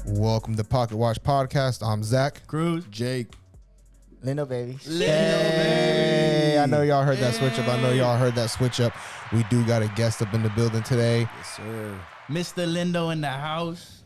Welcome to Pocket Watch Podcast. I'm Zach. Cruz. Jake. Lindobaby. Hey, I know y'all heard that switch up. We do got a guest up in the building today. Yes, sir. Mr. Lindo in the house.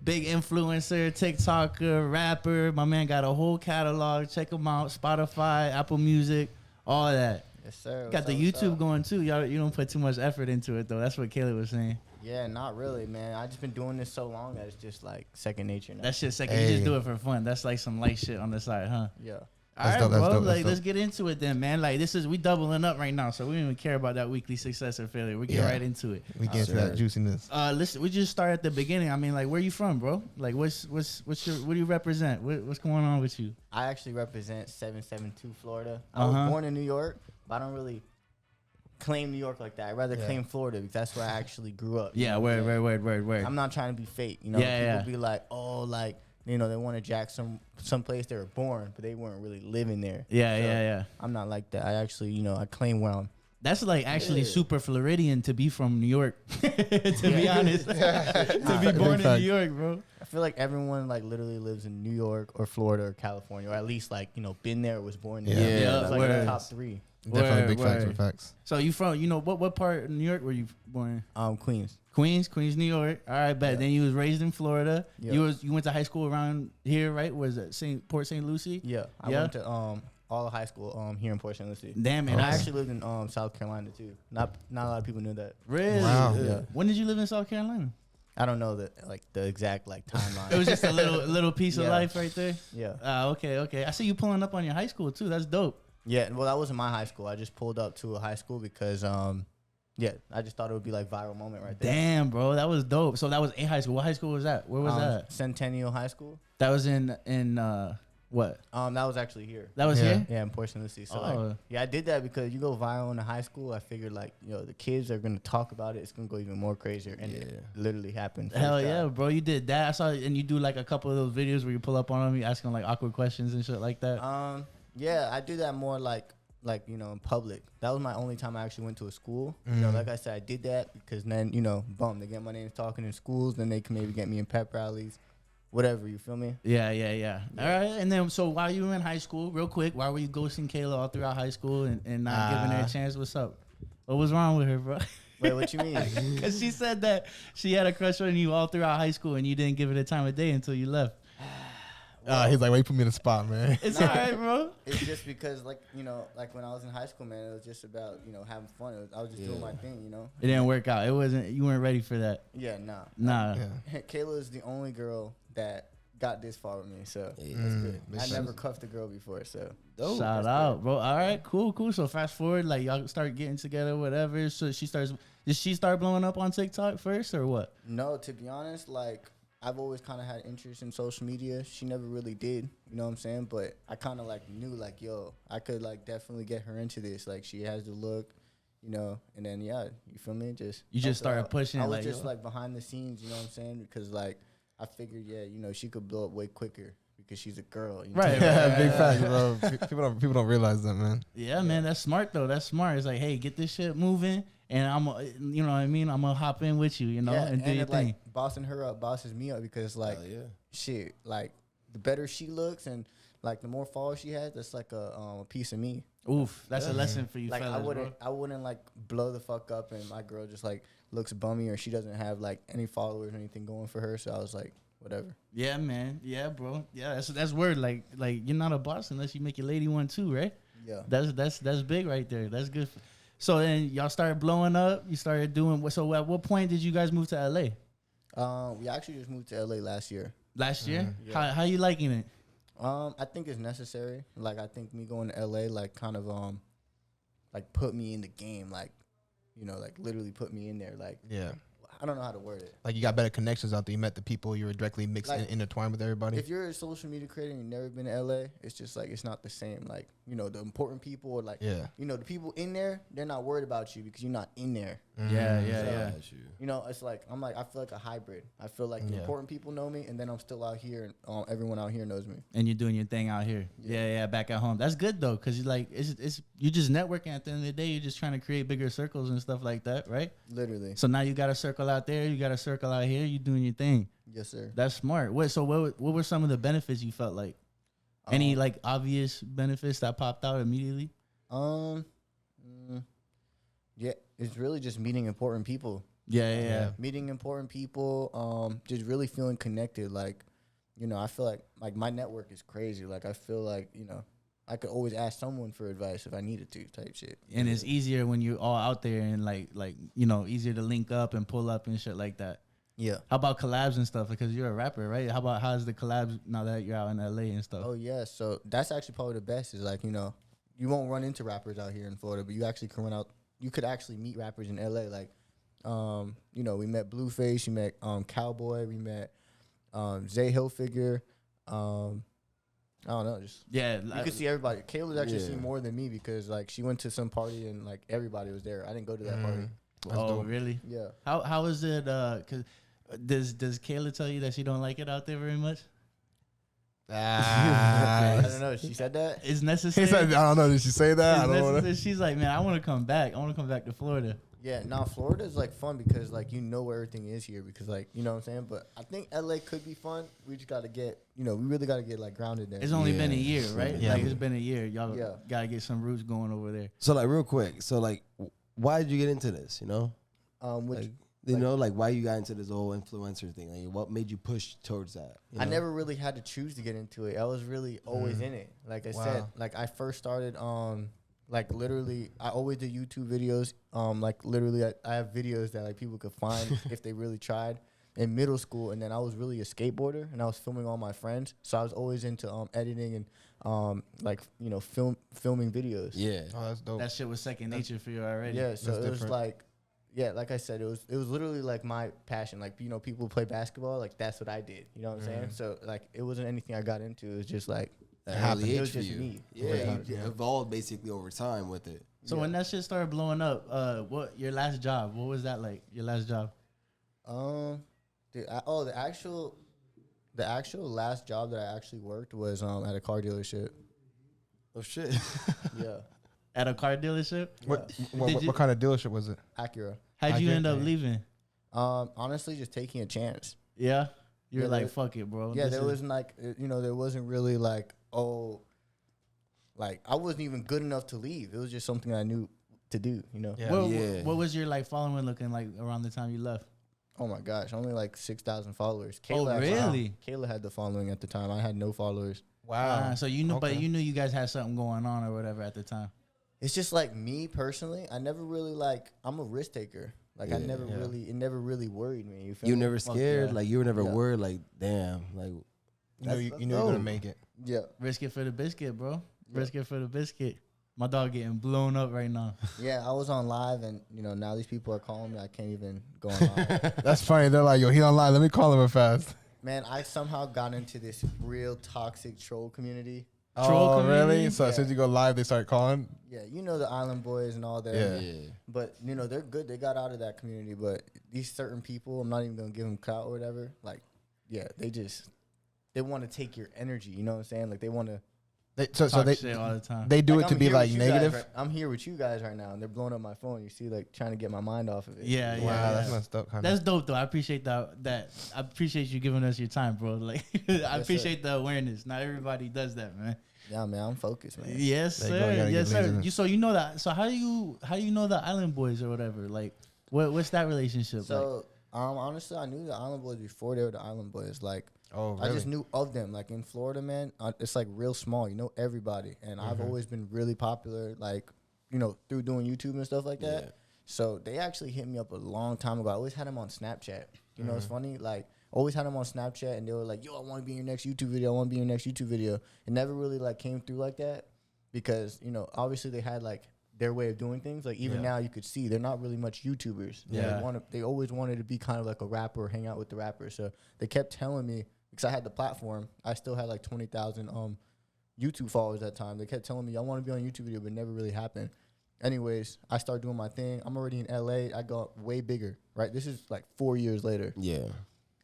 Big influencer, TikToker, rapper. My man got a whole catalog. Check him out. Spotify, Apple Music, all that. Yes, sir. Got the YouTube going too. Y'all, you don't put too much effort into it though. That's what Kayla was saying. Yeah, not really, man. I just been doing this so long that it's just like second nature now. That shit second. Hey. You just do it for fun. That's like some light shit on the side, huh? Yeah. All right, dope, that's bro. dope, that's Like, dope. let's get into it then, man. Like, we doubling up right now, so we don't even care about that weekly success or failure. We get right into it. We get into that juiciness. Listen, we just start at the beginning. I mean, like, where you from, bro? Like, what do you represent? What's going on with you? I actually represent 772 Florida. I Uh-huh. was born in New York, but I don't really claim New York like that. I'd rather claim Florida because that's where I actually grew up. Yeah, word. I'm not trying to be fake. You know, people be like, oh, like, you know, they want to jack some place they were born, but they weren't really living there. Yeah. I'm not like that. I actually, you know, I claim where I'm. That's like actually super Floridian to be from New York. To be honest, to be born in New York, bro. I feel like everyone like literally lives in New York or Florida or California, or at least like, you know, been there or was born there. Yeah, It's like word. the top three. Definitely big facts. So you from, you know, what part of New York were you born in? Queens. Queens, New York. All right, bet. Yeah. Then you was raised in Florida. Yeah. You went to high school around here, right? Was it Port St. Lucie? Yeah, I went to all of high school here in Port St. Lucie. Damn it. And I actually lived in South Carolina too. Not a lot of people knew that. Really? Wow. Yeah. When did you live in South Carolina? I don't know the exact timeline. It was just a little piece of Yeah. life right there. Yeah. Okay. I see you pulling up on your high school too. That's dope. Yeah. Well, that wasn't my high school. I just pulled up to a high school because I just thought it would be like viral moment right there. Damn, bro, that was dope. So that was a high school. What high school was that? Where was that? Centennial High School. That was in what? That was actually here. That was here. Yeah, in Port St. Lucie. So Oh. I did that because you go viral in the high school. I figured like, you know, the kids are gonna talk about it. It's gonna go even more crazier, and it literally happened. Hell yeah, bro, you did that. I saw, and you do like a couple of those videos where you pull up on them, you asking like awkward questions and shit like that. Yeah, I do that more like you know, in public. That was my only time I actually went to a school. You know, like I said, I did that because then, you know, boom, they get my name talking in schools. Then they can maybe get me in pep rallies, whatever. You feel me? Yeah. All right, and then so while you were in high school, real quick, why were you ghosting Kayla all throughout high school and not giving her a chance? What's up? What was wrong with her, bro? Wait, what you mean? Because she said that she had a crush on you all throughout high school and you didn't give it a time of day until you left. He's like, wait, you put me in the spot, man. It's all right, bro. It's just because, like, you know, like when I was in high school, man, it was just about, you know, having fun. I was just doing my thing, you know. It didn't work out. You weren't ready for that. Yeah, Nah. Yeah. Kayla is the only girl that got this far with me, so that's good. makes I sense. never cuffed a girl before, so. Shout out, bro. All right, cool. So fast forward, like y'all start getting together, whatever. So did she start blowing up on TikTok first or what? No, to be honest, like, I've always kind of had interest in social media. She never really did, you know what I'm saying? But I kind of like knew, like, yo, I could like definitely get her into this. Like, she has the look, you know. And then you feel me? You just started pushing. I was like, just yo. like behind the scenes, you know what I'm saying? Because like I figured, you know, she could blow up way quicker because she's a girl. You know? Right. Yeah, big facts, bro. People don't realize that, man. Yeah, man, that's smart though. That's smart. It's like, hey, get this shit moving, and you know what I mean. I'm gonna hop in with you, you know, and do your thing. Like bossing her up bosses me up because like shit, like the better she looks and like the more followers she has, that's like a piece of me. Oof, that's a lesson for you, Like fellas, I wouldn't like blow the fuck up and my girl just like looks bummy or she doesn't have like any followers or anything going for her. So I was like, whatever. Yeah, man. Yeah, bro. Yeah, that's word. Like you're not a boss unless you make your lady one too, right? Yeah. That's big right there. That's good. So then y'all started blowing up. You started doing. So at what point did you guys move to LA? We actually just moved to LA last year. Last year. Yeah. How you liking it? I think it's necessary. Like I think me going to LA like kind of like put me in the game, like, you know, like literally put me in there. Like, Yeah. I don't know how to word it. Like, you got better connections out there. You met the people. You were directly mixed Like, and intertwined with everybody. If you're a social media creator and you've never been to LA, it's just like it's not the same. Like, you know, the important people or like, you know, the people in there, they're not worried about you because you're not in there. Yeah. You know, it's like I feel like a hybrid. I feel like the important people know me, and then I'm still out here, and everyone out here knows me. And you're doing your thing out here. Yeah, back at home. That's good though, cause you like it's you just networking at the end of the day. You're just trying to create bigger circles and stuff like that, right? Literally. So now you got a circle out there, you got a circle out here. You doing your thing. Yes, sir. That's smart. What were some of the benefits you felt like? Any like obvious benefits that popped out immediately? Yeah, it's really just meeting important people. Yeah. Meeting important people. Just really feeling connected. Like, you know, I feel like my network is crazy. Like, I feel like, you know, I could always ask someone for advice if I needed to, type shit. And it's easier when you're all out there and like you know, easier to link up and pull up and shit like that. Yeah. How about collabs and stuff? Because you're a rapper, right? How's the collabs now that you're out in LA and stuff? Oh yeah, so that's actually probably the best. Is like, you know, you won't run into rappers out here in Florida, but you actually can run out. You could actually meet rappers in LA. Like, you know, we met Blueface, we met Cowboy, we met Zay Hilfiger. I don't know, just you could see everybody. Kayla's actually seen more than me because like she went to some party and like everybody was there. I didn't go to that party. Oh, really? Yeah. How is it? Cause does Kayla tell you that she don't like it out there very much? I don't know. She said that. It's necessary. He said, I don't know. Did she say that? I don't know. She's like, man, I want to come back. I want to come back to Florida. Yeah, now Florida is like fun because like you know where everything is here because like you know what I'm saying. But I think LA could be fun. We just got to get we really got to get like grounded there. It's only been a year, right? Yeah. Like it's been a year. Y'all gotta get some roots going over there. So like real quick, so like why did you get into this? You know, like why you got into this whole influencer thing? Like what made you push towards that? I never really had to choose to get into it. I was really always in it. Like I said, like I first started like literally I always did YouTube videos. Like literally I have videos that like people could find if they really tried in middle school. And then I was really a skateboarder and I was filming all my friends. So I was always into editing and like, you know, filming videos. Yeah. Oh, that's dope. That shit was second nature for you already. Yeah, so That's it was different. like like I said, it was literally like my passion. Like, you know, people play basketball, like that's what I did. You know what I'm saying? So like it wasn't anything I got into. It was just like That happened. early It age was for just you. me. Yeah, you evolved basically over time with it. So when that shit started blowing up, what your last job? What was that like? Your last job? The actual last job that I actually worked was at a car dealership. Oh shit. Yeah, At a car dealership? What kind of dealership was it? Acura. How'd you I end get up that. leaving? Honestly, just taking a chance. Yeah? You were Yeah, like, there- fuck it, bro. Yeah, This there is- wasn't like there wasn't really like like I wasn't even good enough to leave. It was just something I knew to do. You know. Yeah. What was your like following looking like around the time you left? Oh my gosh, only like 6,000 followers. Oh, actually- really? Kayla had the following at the time. I had no followers. Wow. So you knew, but Okay. you knew you guys had something going on or whatever at the time. It's just like me personally. I never really I'm a risk taker. Like I never really, it never really worried me. You feel You me? never scared? yeah. Like you were never Yeah. worried? Like damn, like You knew that's you were dope. gonna make it. Yeah. Risk it for the biscuit, bro. Risk it for the biscuit. My dog getting blown up right now. Yeah, I was on live, and now these people are calling me. I can't even go on live. That's funny. They're like, yo, he online. Let me call him real fast. Man, I somehow got into this real toxic troll community. Troll Oh, really? community? So as soon as you go live, they start calling. Yeah, you know the Island Boys and all that. Yeah. But they're good. They got out of that community. But these certain people, I'm not even gonna give them clout or whatever. Like, yeah, they want to take your energy. You know what I'm saying? Like they want to. So Talk they shit all the time. they do it to I'm be here like with you guys negative. right- I'm here with you guys right now, and they're blowing up my phone. You see, like trying to get my mind off of it. Yeah, yeah. Wow, yeah. that's messed up. Kind That's of. dope though. I appreciate that. I appreciate you giving us your time, bro. Like I appreciate the awareness. Not everybody does that, man. Yeah, man, I'm focused, man. Yes, There you go, you sir. gotta Yes, get sir. laziness. You know that. So how do you know the Island Boys or whatever? Like, what's that relationship like? So, honestly, I knew the Island Boys before they were the Island Boys. Like, Oh, I just knew of them. Like in Florida, man, it's like real small. You know everybody, and I've always been really popular. Like, through doing YouTube and stuff like that. Yeah. So they actually hit me up a long time ago. I always had them on Snapchat. You know, it's funny. Like, always had them on Snapchat, and they were like, "Yo, I want to be in your next YouTube video. I want to be in your next YouTube video." It never really like came through like that because obviously they had like their way of doing things. Like even now, you could see they're not really much YouTubers. Yeah. They always wanted to be kind of like a rapper, or hang out with the rappers. So they kept telling me, because I had the platform, I still had like 20,000 YouTube followers at that time. They kept telling me, I want to be on YouTube video, but it never really happened. Anyways, I started doing my thing. I'm already in LA. I got way bigger, right? This is like 4 years later. Yeah.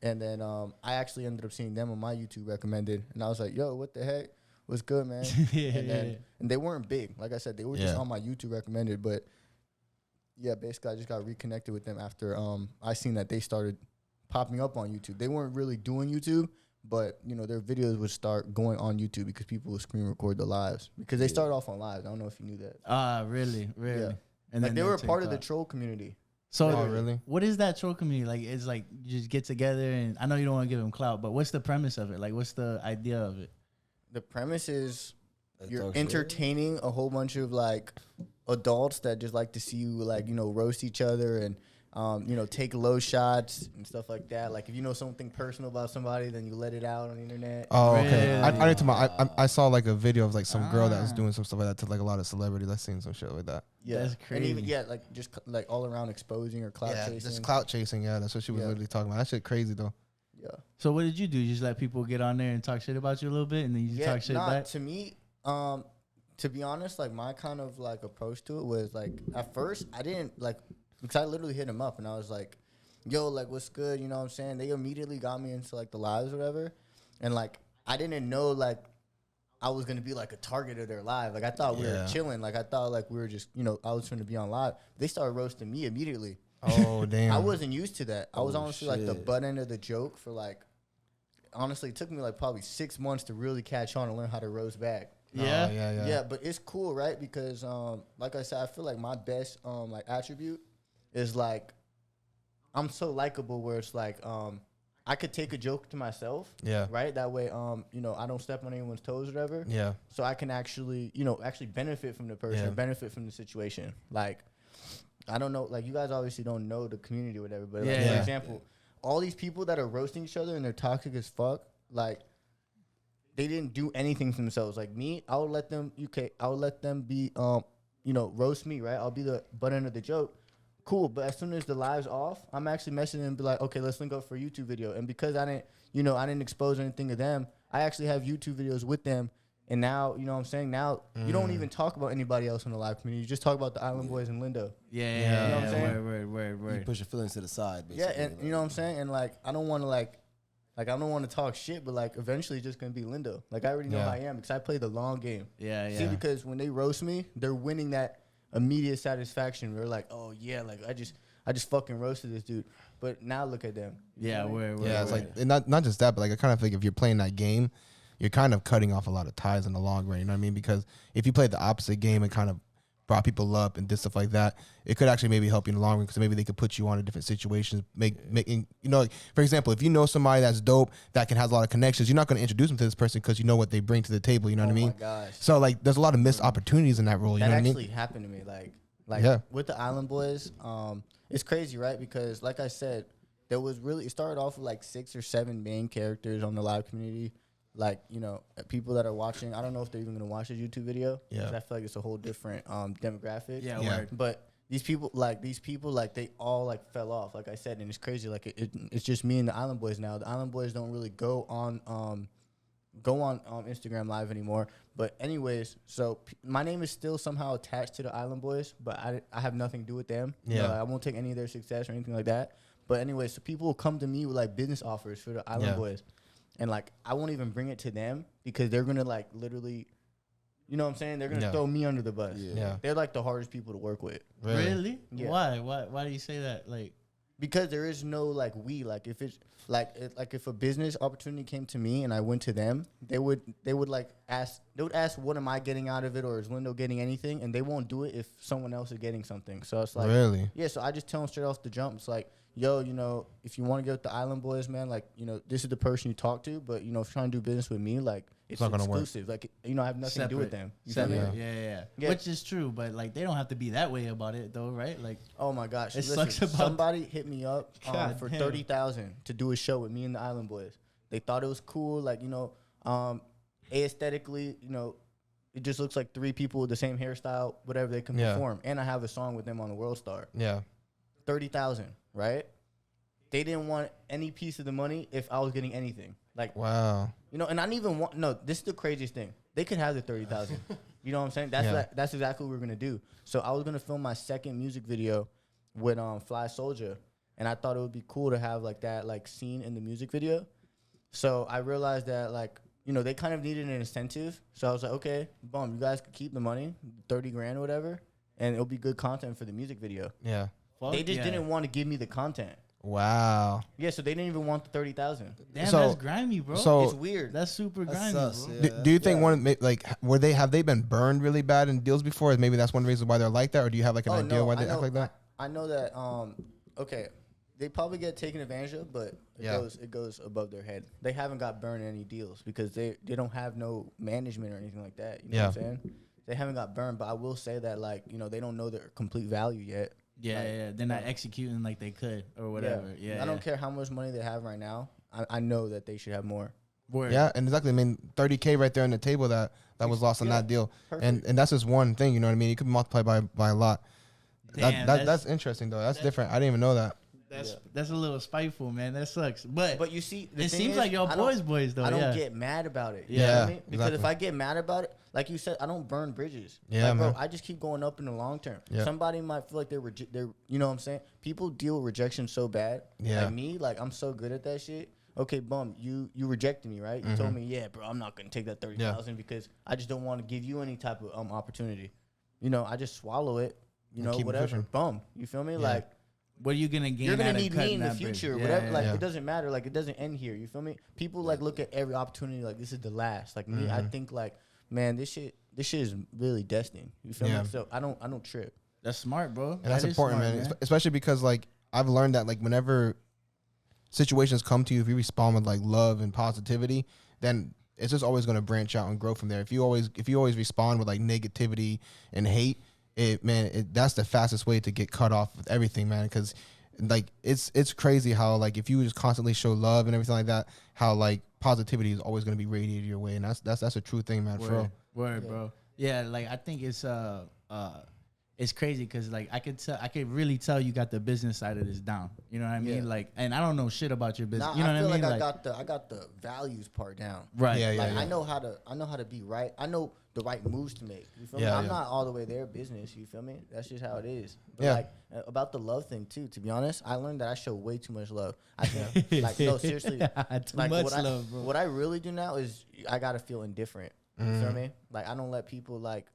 And then I actually ended up seeing them on my YouTube recommended. And I was like, yo, what the heck? What's good, man? And they weren't big. Like I said, they were just on my YouTube recommended. But yeah, basically I just got reconnected with them after I seen that they started popping up on YouTube. They weren't really doing YouTube, but you know their videos would start going on YouTube because people would screen record the lives because they started off on lives. I don't know if you knew that. Really? Yeah. And Like then they were a part of the TikTok. troll community. So Oh, really? what is that troll community? Like, it's like you just get together and I know you don't want to give them clout, but what's the premise of it? Like, what's the idea of it? The premise is you're talk shit? entertaining a whole bunch of like adults that just like to see you like, you know, roast each other and you know, take low shots and stuff like that. Like if you know something personal about somebody, then you let it out on the internet. Oh, okay. Really? I need to. I saw like a video of like some girl that was doing some stuff like that to like a lot of celebrities. I've seen some shit like that. Yeah, That's and even crazy. yeah, like just like all around exposing or clout chasing. just clout chasing. Yeah, that's what she was Yeah. literally talking about. That shit crazy though. Yeah, So what did you do? You just let people get on there and talk shit about you a little bit, and then you just talk shit back? To me, to be honest, like my kind of like approach to it was like at first I didn't like because I literally hit him up and I was like, yo, like what's good, you know what I'm saying? They immediately got me into like the lives or whatever, and like I didn't know like I was gonna be like a target of their live. Like I thought we were chilling. Like I thought like we were just, you know, I was trying to be on live. They started roasting me immediately. Oh damn. I wasn't used to that. I was Oh, honestly like the shit. butt end of the joke for like. Honestly, it took me like probably 6 months to really catch on and learn how to roast back. Yeah? Oh, yeah. Yeah, but it's cool, right? Because like I said, I feel like my best like attribute is like I'm so likable where it's like I could take a joke to myself. Yeah. Right? That way you know, I don't step on anyone's toes or whatever. Yeah. So I can actually, you know, actually benefit from the person, Yeah. benefit from the situation. Like I don't know, like you guys obviously don't know the community or whatever, but like, Yeah. for example, all these people that are roasting each other and they're toxic as fuck, like they didn't do anything for themselves. Like me, I would let them I would let them be you know, roast me, right? I'll be the butt end of the joke. Cool, but as soon as the live's off, I'm actually messaging them and be like, okay, let's link up for a YouTube video. And because I didn't expose anything to them, I actually have YouTube videos with them. And now, you know what I'm saying? Now, you don't even talk about anybody else in the live community. You just talk about the Island Boys and Lindo. Yeah, You yeah, know what I'm saying? Word. You push your feelings to the side, Yeah, basically. and you know what I'm saying? And, like, I don't want to, like I don't want to talk shit, but, like, eventually it's just going to be Lindo. Like, I already know how I am because I play the long game. Yeah, yeah. See, because when they roast me, they're winning that immediate satisfaction. They're like, oh, yeah, like, I just fucking roasted this dude. But now look at them. You Yeah, know what I mean? word. Yeah, it's like and not just that, but like I kind of think if you're playing that game, you're kind of cutting off a lot of ties in the long run. You know what I mean? Because if you played the opposite game and kind of brought people up and did stuff like that, it could actually maybe help you in the long run because maybe they could put you on in different situations. Making you know, like, for example, if you know somebody that's dope that can has a lot of connections, you're not going to introduce them to this person because you know what they bring to the table. You know what I mean? Oh, my gosh. So like, there's a lot of missed opportunities in that role. You That know what I mean? actually happened to me. Like Yeah. with the Island Boys, it's crazy, right? Because like I said, it started off with like 6 or 7 main characters on the live community. Like, you know, people that are watching, I don't know if they're even gonna watch this YouTube video. Yeah. 'Cause I feel like it's a whole different demographic. Yeah, Yeah. word. But these people, like they all like fell off, like I said, and it's crazy. Like it's just me and the Island Boys now. The Island Boys don't really go on Instagram Live anymore. But anyways, so my name is still somehow attached to the Island Boys, but I have nothing to do with them. You know, Yeah. like, I won't take any of their success or anything like that. But anyways, so people will come to me with like business offers for the Island Yeah. Boys, and like I won't even bring it to them because they're gonna like literally, you know what I'm saying? They're gonna Yeah. throw me under the bus. Yeah. They're like the hardest people to work with. Really? Yeah. Why do you say that? Like, Because there is no like like if it's like if a business opportunity came to me and I went to them, they would ask what am I getting out of it, or is Lindo getting anything, and they won't do it if someone else is getting something. So it's like Really? yeah. So I just tell them straight off the jump. It's like, yo, you know, if you want to get with the Island Boys, man, like, you know, this is the person you talk to, but you know, if you're trying to do business with me, like it's not gonna work. exclusive. Like, you know, I have nothing to do with them. You feel Separate. me? Yeah. Yeah. Which is true, but like they don't have to be that way about it though, right? Like, Oh my gosh! It Listen, sucks about- somebody hit me up God for damn. $30,000 to do a show with me and the Island Boys. They thought it was cool, like, you know, aesthetically, you know, it just looks like 3 people with the same hairstyle, whatever they can Yeah. perform. And I have a song with them on the World Star. Yeah. 30,000, right? They didn't want any piece of the money if I was getting anything. Like, Wow. you know, and I didn't even want. No, this is the craziest thing. They could have the 30,000. You know what I'm saying? That's Yeah. that's exactly what we're gonna do. So I was gonna film my second music video with Fly Soldier, and I thought it would be cool to have like that like scene in the music video. So I realized that like, you know, they kind of needed an incentive. So I was like, okay, boom, you guys could keep the money, 30 grand or whatever, and it'll be good content for the music video. Yeah. fuck They just yeah. didn't want to give me the content. Wow. Yeah, so they didn't even want the 30,000. Damn, So- that's grimy, bro. so- It's weird. That's super That's grimy, sus, bro. yeah. Do you think have they been burned really bad in deals before? Maybe that's one reason why they're like that, or do you have like an idea why they act like that? I know that. Okay, they probably get taken advantage of, but it goes above their head. They haven't got burned in any deals because they don't have no management or anything like that. You know what I'm saying? They haven't got burned, but I will say that like they don't know their complete value yet. Yeah, Like, yeah. They're not executing like they could or whatever. Yeah. I don't care how much money they have right now. I know that they should have more. Word. Yeah, and exactly. I mean, 30K right there on the table that was lost on that deal, and that's just one thing. You know what I mean? You could multiply by a lot. Damn, That's interesting though. That's different. I didn't even know that. That's a little spiteful, man. That sucks. But you see, it seems like y'all boys though. I don't yeah. get mad about it. Yeah, You know what I mean? Because exactly. if I get mad about it, like you said, I don't burn bridges. Yeah, like, bro, man. I just keep going up in the long term. Yeah. Somebody might feel like they're you know what I'm saying? People deal with rejection so bad. Yeah. Like me, like I'm so good at that shit. Okay, bum, you rejected me, right? You told me, yeah, bro, I'm not gonna take that 30,000 because I just don't want to give you any type of opportunity. I just swallow it. keep Whatever. pushing. Bum. You feel me? Yeah. Like What are you gonna gain? you're gonna out of need me cutting in the that bridge? future, Yeah, whatever. yeah, Like yeah. it doesn't matter. Like it doesn't end here. You feel me? People like look at every opportunity like this is the last. Like me, I think like, man, this shit is really destined. You feel Yeah. me? So I don't trip. That's smart, bro. And that's important, man. Especially because like I've learned that like whenever situations come to you, if you respond with like love and positivity, then it's just always going to branch out and grow from there. If you always respond with like negativity and hate, that's the fastest way to get cut off with everything, man. Because like it's crazy how like if you just constantly show love and everything like that, how like positivity is always going to be radiated your way, and that's a true thing, man. For real. Word, bro. Yeah, like I think it's crazy because like I could really tell you got the business side of this down. You know what I mean? Yeah. Like, and I don't know shit about your business. Nah, You know I feel what I mean? like I got the values part down. right. Yeah, Like I know how to be right. I know the right moves to make. You feel me? Yeah, I'm yeah. not all the way there business. You feel me? That's just how it is. But Yeah. like about the love thing too. To be honest, I learned that I show way too much love. I think like no seriously. Too Like much what love, bro. What I really do now is I gotta feel indifferent. You feel me? Like I don't let people like.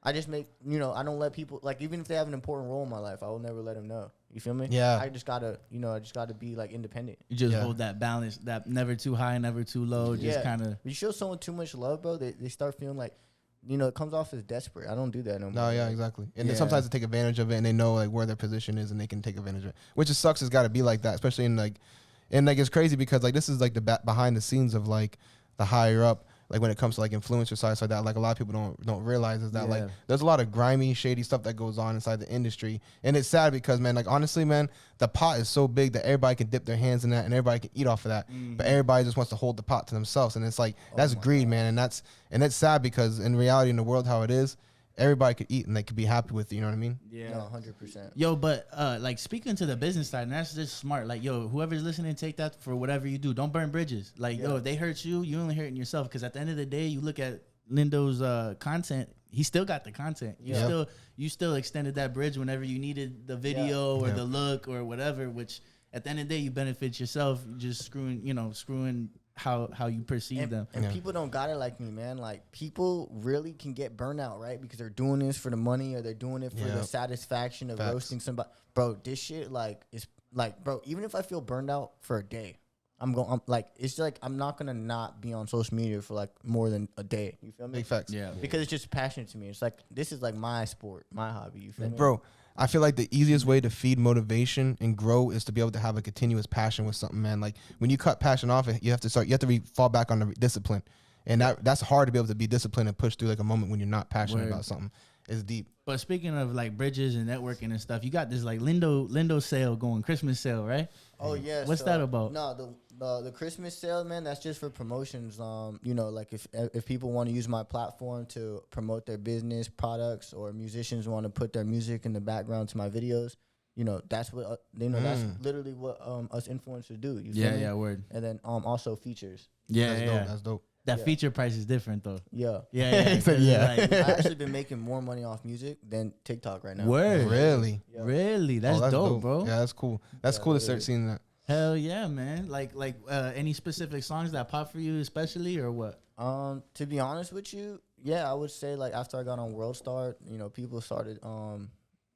I just make I don't let people like even if they have an important role in my life, I will never let them know. You feel me? Yeah. I just gotta be like independent. You just Yeah. hold that balance, that never too high, never too low. Just kind of. You show someone too much love, bro. They start feeling like, it comes off as desperate. I don't do that no more. No, yeah, exactly. And then Yeah. sometimes they take advantage of it, and they know like where their position is, and they can take advantage of it. Which just sucks. It's got to be like that, especially in like, and like it's crazy because like this is like the behind the scenes of like the higher up. Like when it comes to like influencer sites like that, like a lot of people don't realize is that like Yeah. there's a lot of grimy, shady stuff that goes on inside the industry, and it's sad because man, like honestly, man, the pot is so big that everybody can dip their hands in that and everybody can eat off of that, but everybody just wants to hold the pot to themselves, and it's like that's greed, man, and it's sad because in reality, in the world how it is, everybody could eat and they could be happy with it. You know what I mean? Yeah. No, 100%. Yo, but like speaking to the business side, and that's just smart. Like, yo, whoever's listening, take that for whatever you do. Don't burn bridges. Like, yo, if they hurt you, you only hurting yourself. Because at the end of the day, you look at Lindo's content. He still got the content. You still extended that bridge whenever you needed the video or the look or whatever. Which at the end of the day, you benefit yourself. Just screwing how you perceive them. And people don't got it like me, man. Like people really can get burnout, right? Because they're doing this for the money or they're doing it for the satisfaction of roasting somebody. Bro, this shit is like, bro, even if I feel burned out for a day, I'm not gonna not be on social media for like more than a day. You feel me? Big facts. Yeah. Because it's just passionate to me. It's like this is like my sport, my hobby. You feel me? Bro, I feel like the easiest way to feed motivation and grow is to be able to have a continuous passion with something, man. Like when you cut passion off, you have to fall back on the discipline. And that's hard to be able to be disciplined and push through like a moment when you're not passionate about something. It's deep. But speaking of like bridges and networking and stuff, you got this like Lindo sale going, Christmas sale, right? Oh yeah. What's that about? No, the Christmas sale, man. That's just for promotions. Like if people want to use my platform to promote their business products, or musicians want to put their music in the background to my videos, that's what that's literally what us influencers do. You feel me? Yeah, word. And then also features. Yeah, That's dope. That feature price is different though. Yeah. Yeah. I've actually been making more money off music than TikTok right now. Word. Really? Yeah. Really? That's, dope, bro. Yeah, that's cool. That's cool to start seeing that. Hell yeah, man. Like any specific songs that pop for you especially or what? To be honest with you, yeah, I would say like after I got on World Star, people started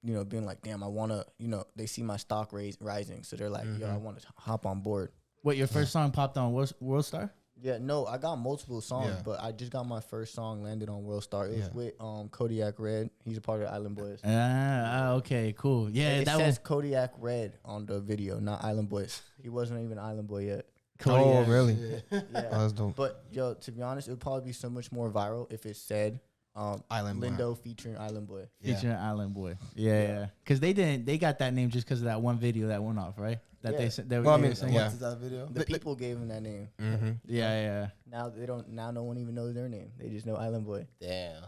you know, being like, damn, I want to, you know, they see my stock rising. So they're like, yo, I want to hop on board. What, your first song popped on World Star? Yeah, no, I got multiple songs, Yeah. but I just got my first song landed on World Star. It was with Kodiak Red. He's a part of Island Boys. Okay, cool. Yeah, It that says was Kodiak Red on the video, not Island Boys. He wasn't even Island Boy yet. Oh, really? Yeah. Oh, that's dope. But yo, to be honest, it would probably be so much more viral if it said Island Boy. Lindo featuring Island Boy. featuring Island Boy. Yeah. Because they got that name just because of that one video that went off, right? That Yeah. they said. Well, Well, I mean, saying. yeah. What's that video? The people gave him that name. Mm-hmm. Yeah. Now they don't. Now no one even knows their name. They just know Island Boy. Damn.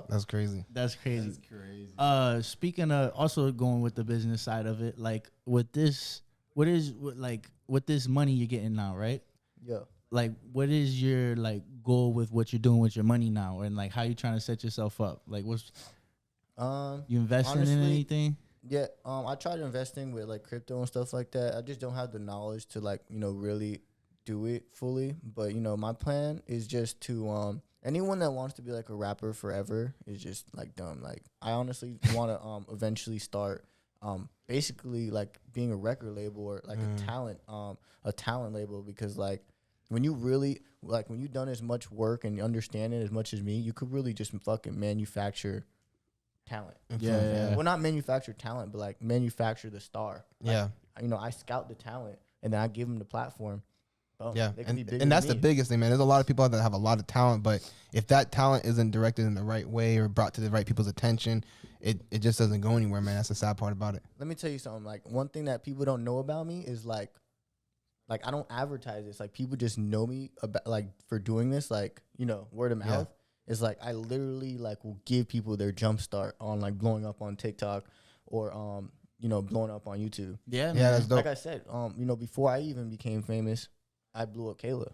That's crazy. That's crazy. That's crazy. Speaking of also going with the business side of it, like with this, with this money you're getting now, right? Yeah. Like, what is your like goal with what you're doing with your money now, and like how you trying to set yourself up? Like, what's you investing in honestly, anything? Yeah. I tried investing with like crypto and stuff like that. I just don't have the knowledge to like, you know, really do it fully. But you know, my plan is just to anyone that wants to be like a rapper forever is just like dumb. Like I honestly want to eventually start basically like being a record label or like a talent label, because like when you really like when you've done as much work and you understand it as much as me, you could really just fucking manufacture talent. Yeah. Well, not manufacture talent, but like manufacture the star. Like, Yeah. you know, I scout the talent and then I give them the platform. Boom, Yeah, they can be bigger and that's than the me. biggest thing, man. There's a lot of people out there that have a lot of talent, but if that talent isn't directed in the right way or brought to the right people's attention, it just doesn't go anywhere, man. That's the sad part about it. Let me tell you something. Like one thing that people don't know about me is like I don't advertise this. Like people just know me about like for doing this. Like, you know, word of mouth. It's like I literally like will give people their jump start on like blowing up on TikTok or you know, blowing up on YouTube. Yeah, man. Yeah, that's dope. Like I said, you know, before I even became famous, I blew up Kayla.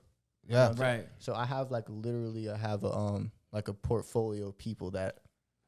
Yeah, Right. So I have like literally I have a like a portfolio of people that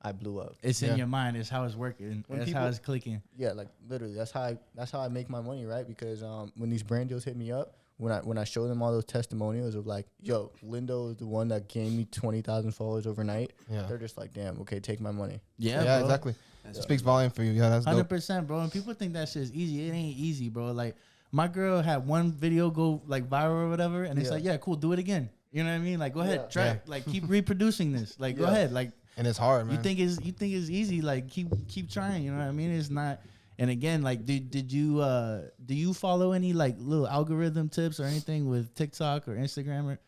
I blew up. It's Yeah. in your mind. It's how it's working. When That's how people- it's clicking. Yeah, like literally that's how I make my money, right? Because when these brand deals hit me up, when I show them all those testimonials of like, yo, Lindo is the one that gained me 20,000 followers overnight. yeah, They're just like, damn, okay, take my money. Yeah, yeah, bro. exactly. It speaks volume for you. Yeah, that's dope. 100%, bro. And people think that shit's easy. It ain't easy, bro. Like my girl had one video go like viral or whatever, and it's Yeah. like, yeah, cool, do it again. You know what I mean? Like, go ahead, Yeah. try. Yeah. It. Like, keep reproducing this. Like, go Yeah. ahead. Like, And it's hard, man. you think it's easy? Like, keep trying. You know what I mean? It's not. And again, like, do you follow any like little algorithm tips or anything with TikTok or Instagram or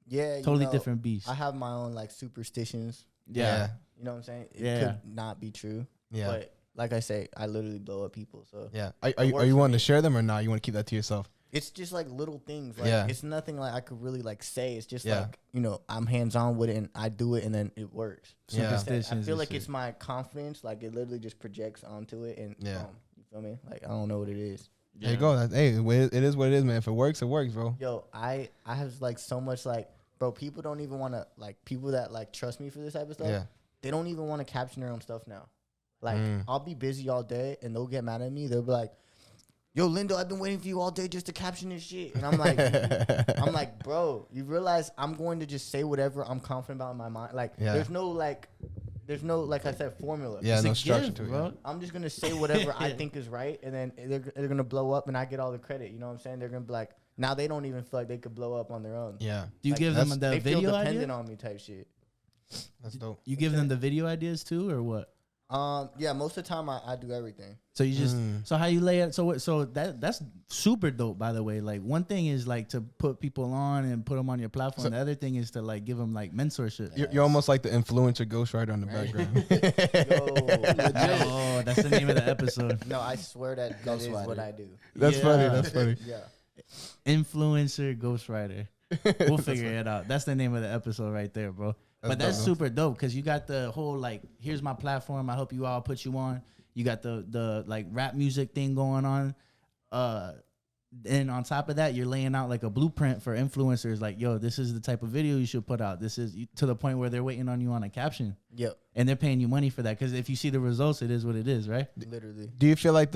Yeah, totally you know, different beast? I have my own like superstitions. Yeah. You know what I'm saying? It Yeah. could not be true. Yeah. But like I say, I literally blow up people. So Yeah. It Are works you for wanting me. to share them or not? You want to keep that to yourself? it's just like little things. Like Yeah. it's nothing like I could really like say. It's just Yeah. like, you know, I'm hands on with it and I do it and then it works. Yeah. I Superstitions feel and like shit. it's my confidence. Like it literally just projects onto it and Yeah. you feel me? Like I don't know what it is. There you go. Hey, it is what it is, man. If it works, bro. Yo, I have like so much like, bro, people don't even want to like people that like trust me for this type of stuff. Yeah. They don't even want to caption their own stuff now. Like Mm. I'll be busy all day and they'll get mad at me. They'll be like, yo, Lindo, I've been waiting for you all day just to caption this shit. And I'm like, bro, you realize I'm going to just say whatever I'm confident about in my mind. Like Yeah. there's no like I said formula. Yeah, It's no a structure gift, to it. bro. I'm just gonna say whatever I think is right, and then they're gonna blow up, and I get all the credit. You know what I'm saying? They're gonna be like, now they don't even feel like they could blow up on their own. Yeah. Do you Like, give them the They feel video dependent idea? on me, type shit. That's dope. You give them the video ideas too, or what? Yeah, most of the time I do everything. So you just Mm. so how you lay it? So that's super dope, by the way. Like one thing is like to put people on and put them on your platform. So- The other thing is to like give them like mentorship. You're almost like the influencer ghostwriter on the background. Yo, Oh, that's the name of the episode. no, I swear that is Ghostwriter. what I do. That's Yeah. funny. That's funny. Yeah. Influencer ghostwriter. We'll figure it out. That's the name of the episode right there, bro. But that's dope, super dope because you got the whole like, here's my platform. I help you out, put you on. You got the like rap music thing going on. And on top of that, you're laying out like a blueprint for influencers. Like, yo, this is the type of video you should put out. This is to the point where they're waiting on you on a caption, Yep. and they're paying you money for that. Because if you see the results, it is what it is, right? Literally. Do you feel like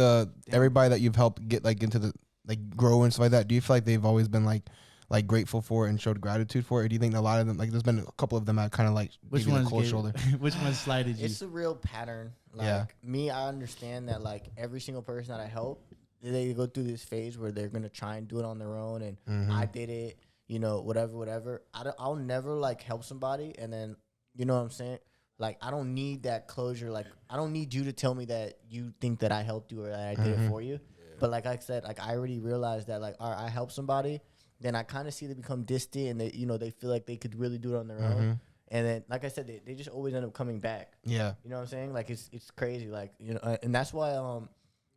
everybody that you've helped get like into the like grow and stuff like that? Do you feel like they've always been like like grateful for and showed gratitude for? Or do you think a lot of them, like there's been a couple of them that kind of like Which gave you the one's cold shoulder? Which one slided you? It's a real pattern. Like Yeah. me, I understand that like every single person that I help, they go through this phase where they're gonna try and do it on their own, and I did it, you know, whatever. I'll never like help somebody, and then you know what I'm saying. Like I don't need that closure. Like I don't need you to tell me that you think that I helped you or that I did it for you. But like I said, like I already realized that like, all right, I help somebody, then I kind of see them become distant, and they, you know, they feel like they could really do it on their own. And then, like I said, they just always end up coming back. Yeah. You know what I'm saying? Like it's crazy. Like, you know, and that's why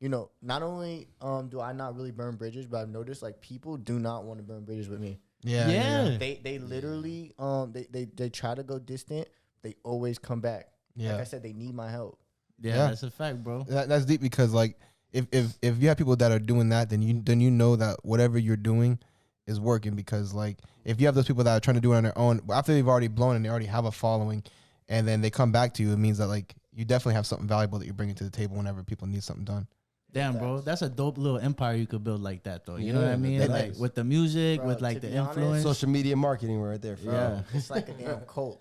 you know, not only do I not really burn bridges, but I've noticed like people do not want to burn bridges with me. Yeah. They literally they try to go distant. They always come back. Yeah. Like I said, they need my help. Yeah, that's a fact, bro. That's deep because like if you have people that are doing that, then you know that whatever you're doing is working, because like if you have those people that are trying to do it on their own after they've already blown and they already have a following, and then they come back to you, it means that like you definitely have something valuable that you're bringing to the table whenever people need something done. Damn, bro, that's a dope little empire you could build like that, though. You know what I Yeah, mean? that Like is. with the music, Bro, with like to the be honest, influence. Social media marketing right there. Yeah. It's like a damn cult.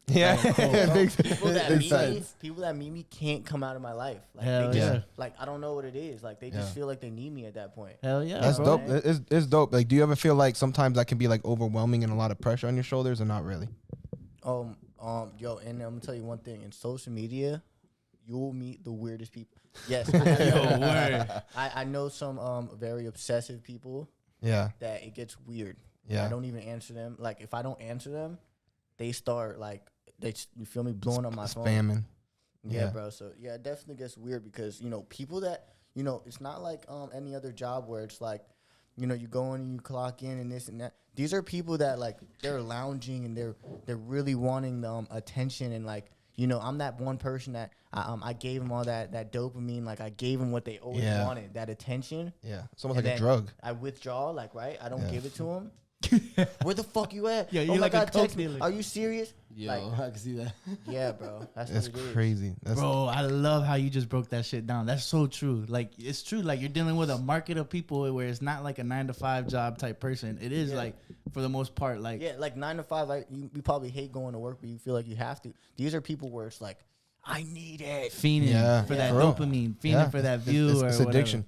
Yeah. People that Big meet me, facts. people that meet me can't come out of my life. Like Hell they just, yeah. like I don't know what it is. Like they just Yeah. feel like they need me at that point. Hell yeah, That's bro. dope. It's dope. Like, do you ever feel like sometimes that can be like overwhelming and a lot of pressure on your shoulders, or not really? Yo, and I'm gonna tell you one thing. In social media, you will meet the weirdest people. Yes, I know some very obsessive people Yeah. that it gets weird. Yeah. I don't even answer them. Like if I don't answer them, they start like you feel me, blowing up my phone. Spamming. Yeah, Yeah. bro. So yeah, it definitely gets weird because, you know, people that, you know, it's not like any other job where it's like, you know, you go in and you clock in and this and that. These are people that like they're lounging and they're really wanting attention, and like, you know, I'm that one person that I gave them all that dopamine, like I gave them what they always Yeah. wanted, that attention. Yeah. It's almost And like a then drug. I withdraw, like, right? I don't Yeah. give it to them. Where the fuck you at? Yeah, oh you're my like a God, coke text me. dealer. Are you serious? Yo, Like, I can see that. yeah, bro. That's That's what it is. crazy. That's Bro, I love how you just broke that shit down. That's so true. Like, it's true. Like, you're dealing with a market of people where it's not like a 9-to-5 job type person. It is like, for the most part, like, Yeah, like 9 to 5. Like you probably hate going to work, but you feel like you have to. These are people where it's like, I need it. fiending Yeah. for Yeah. that For real. dopamine, fiending Yeah. for that It's- view it's or whatever. addiction.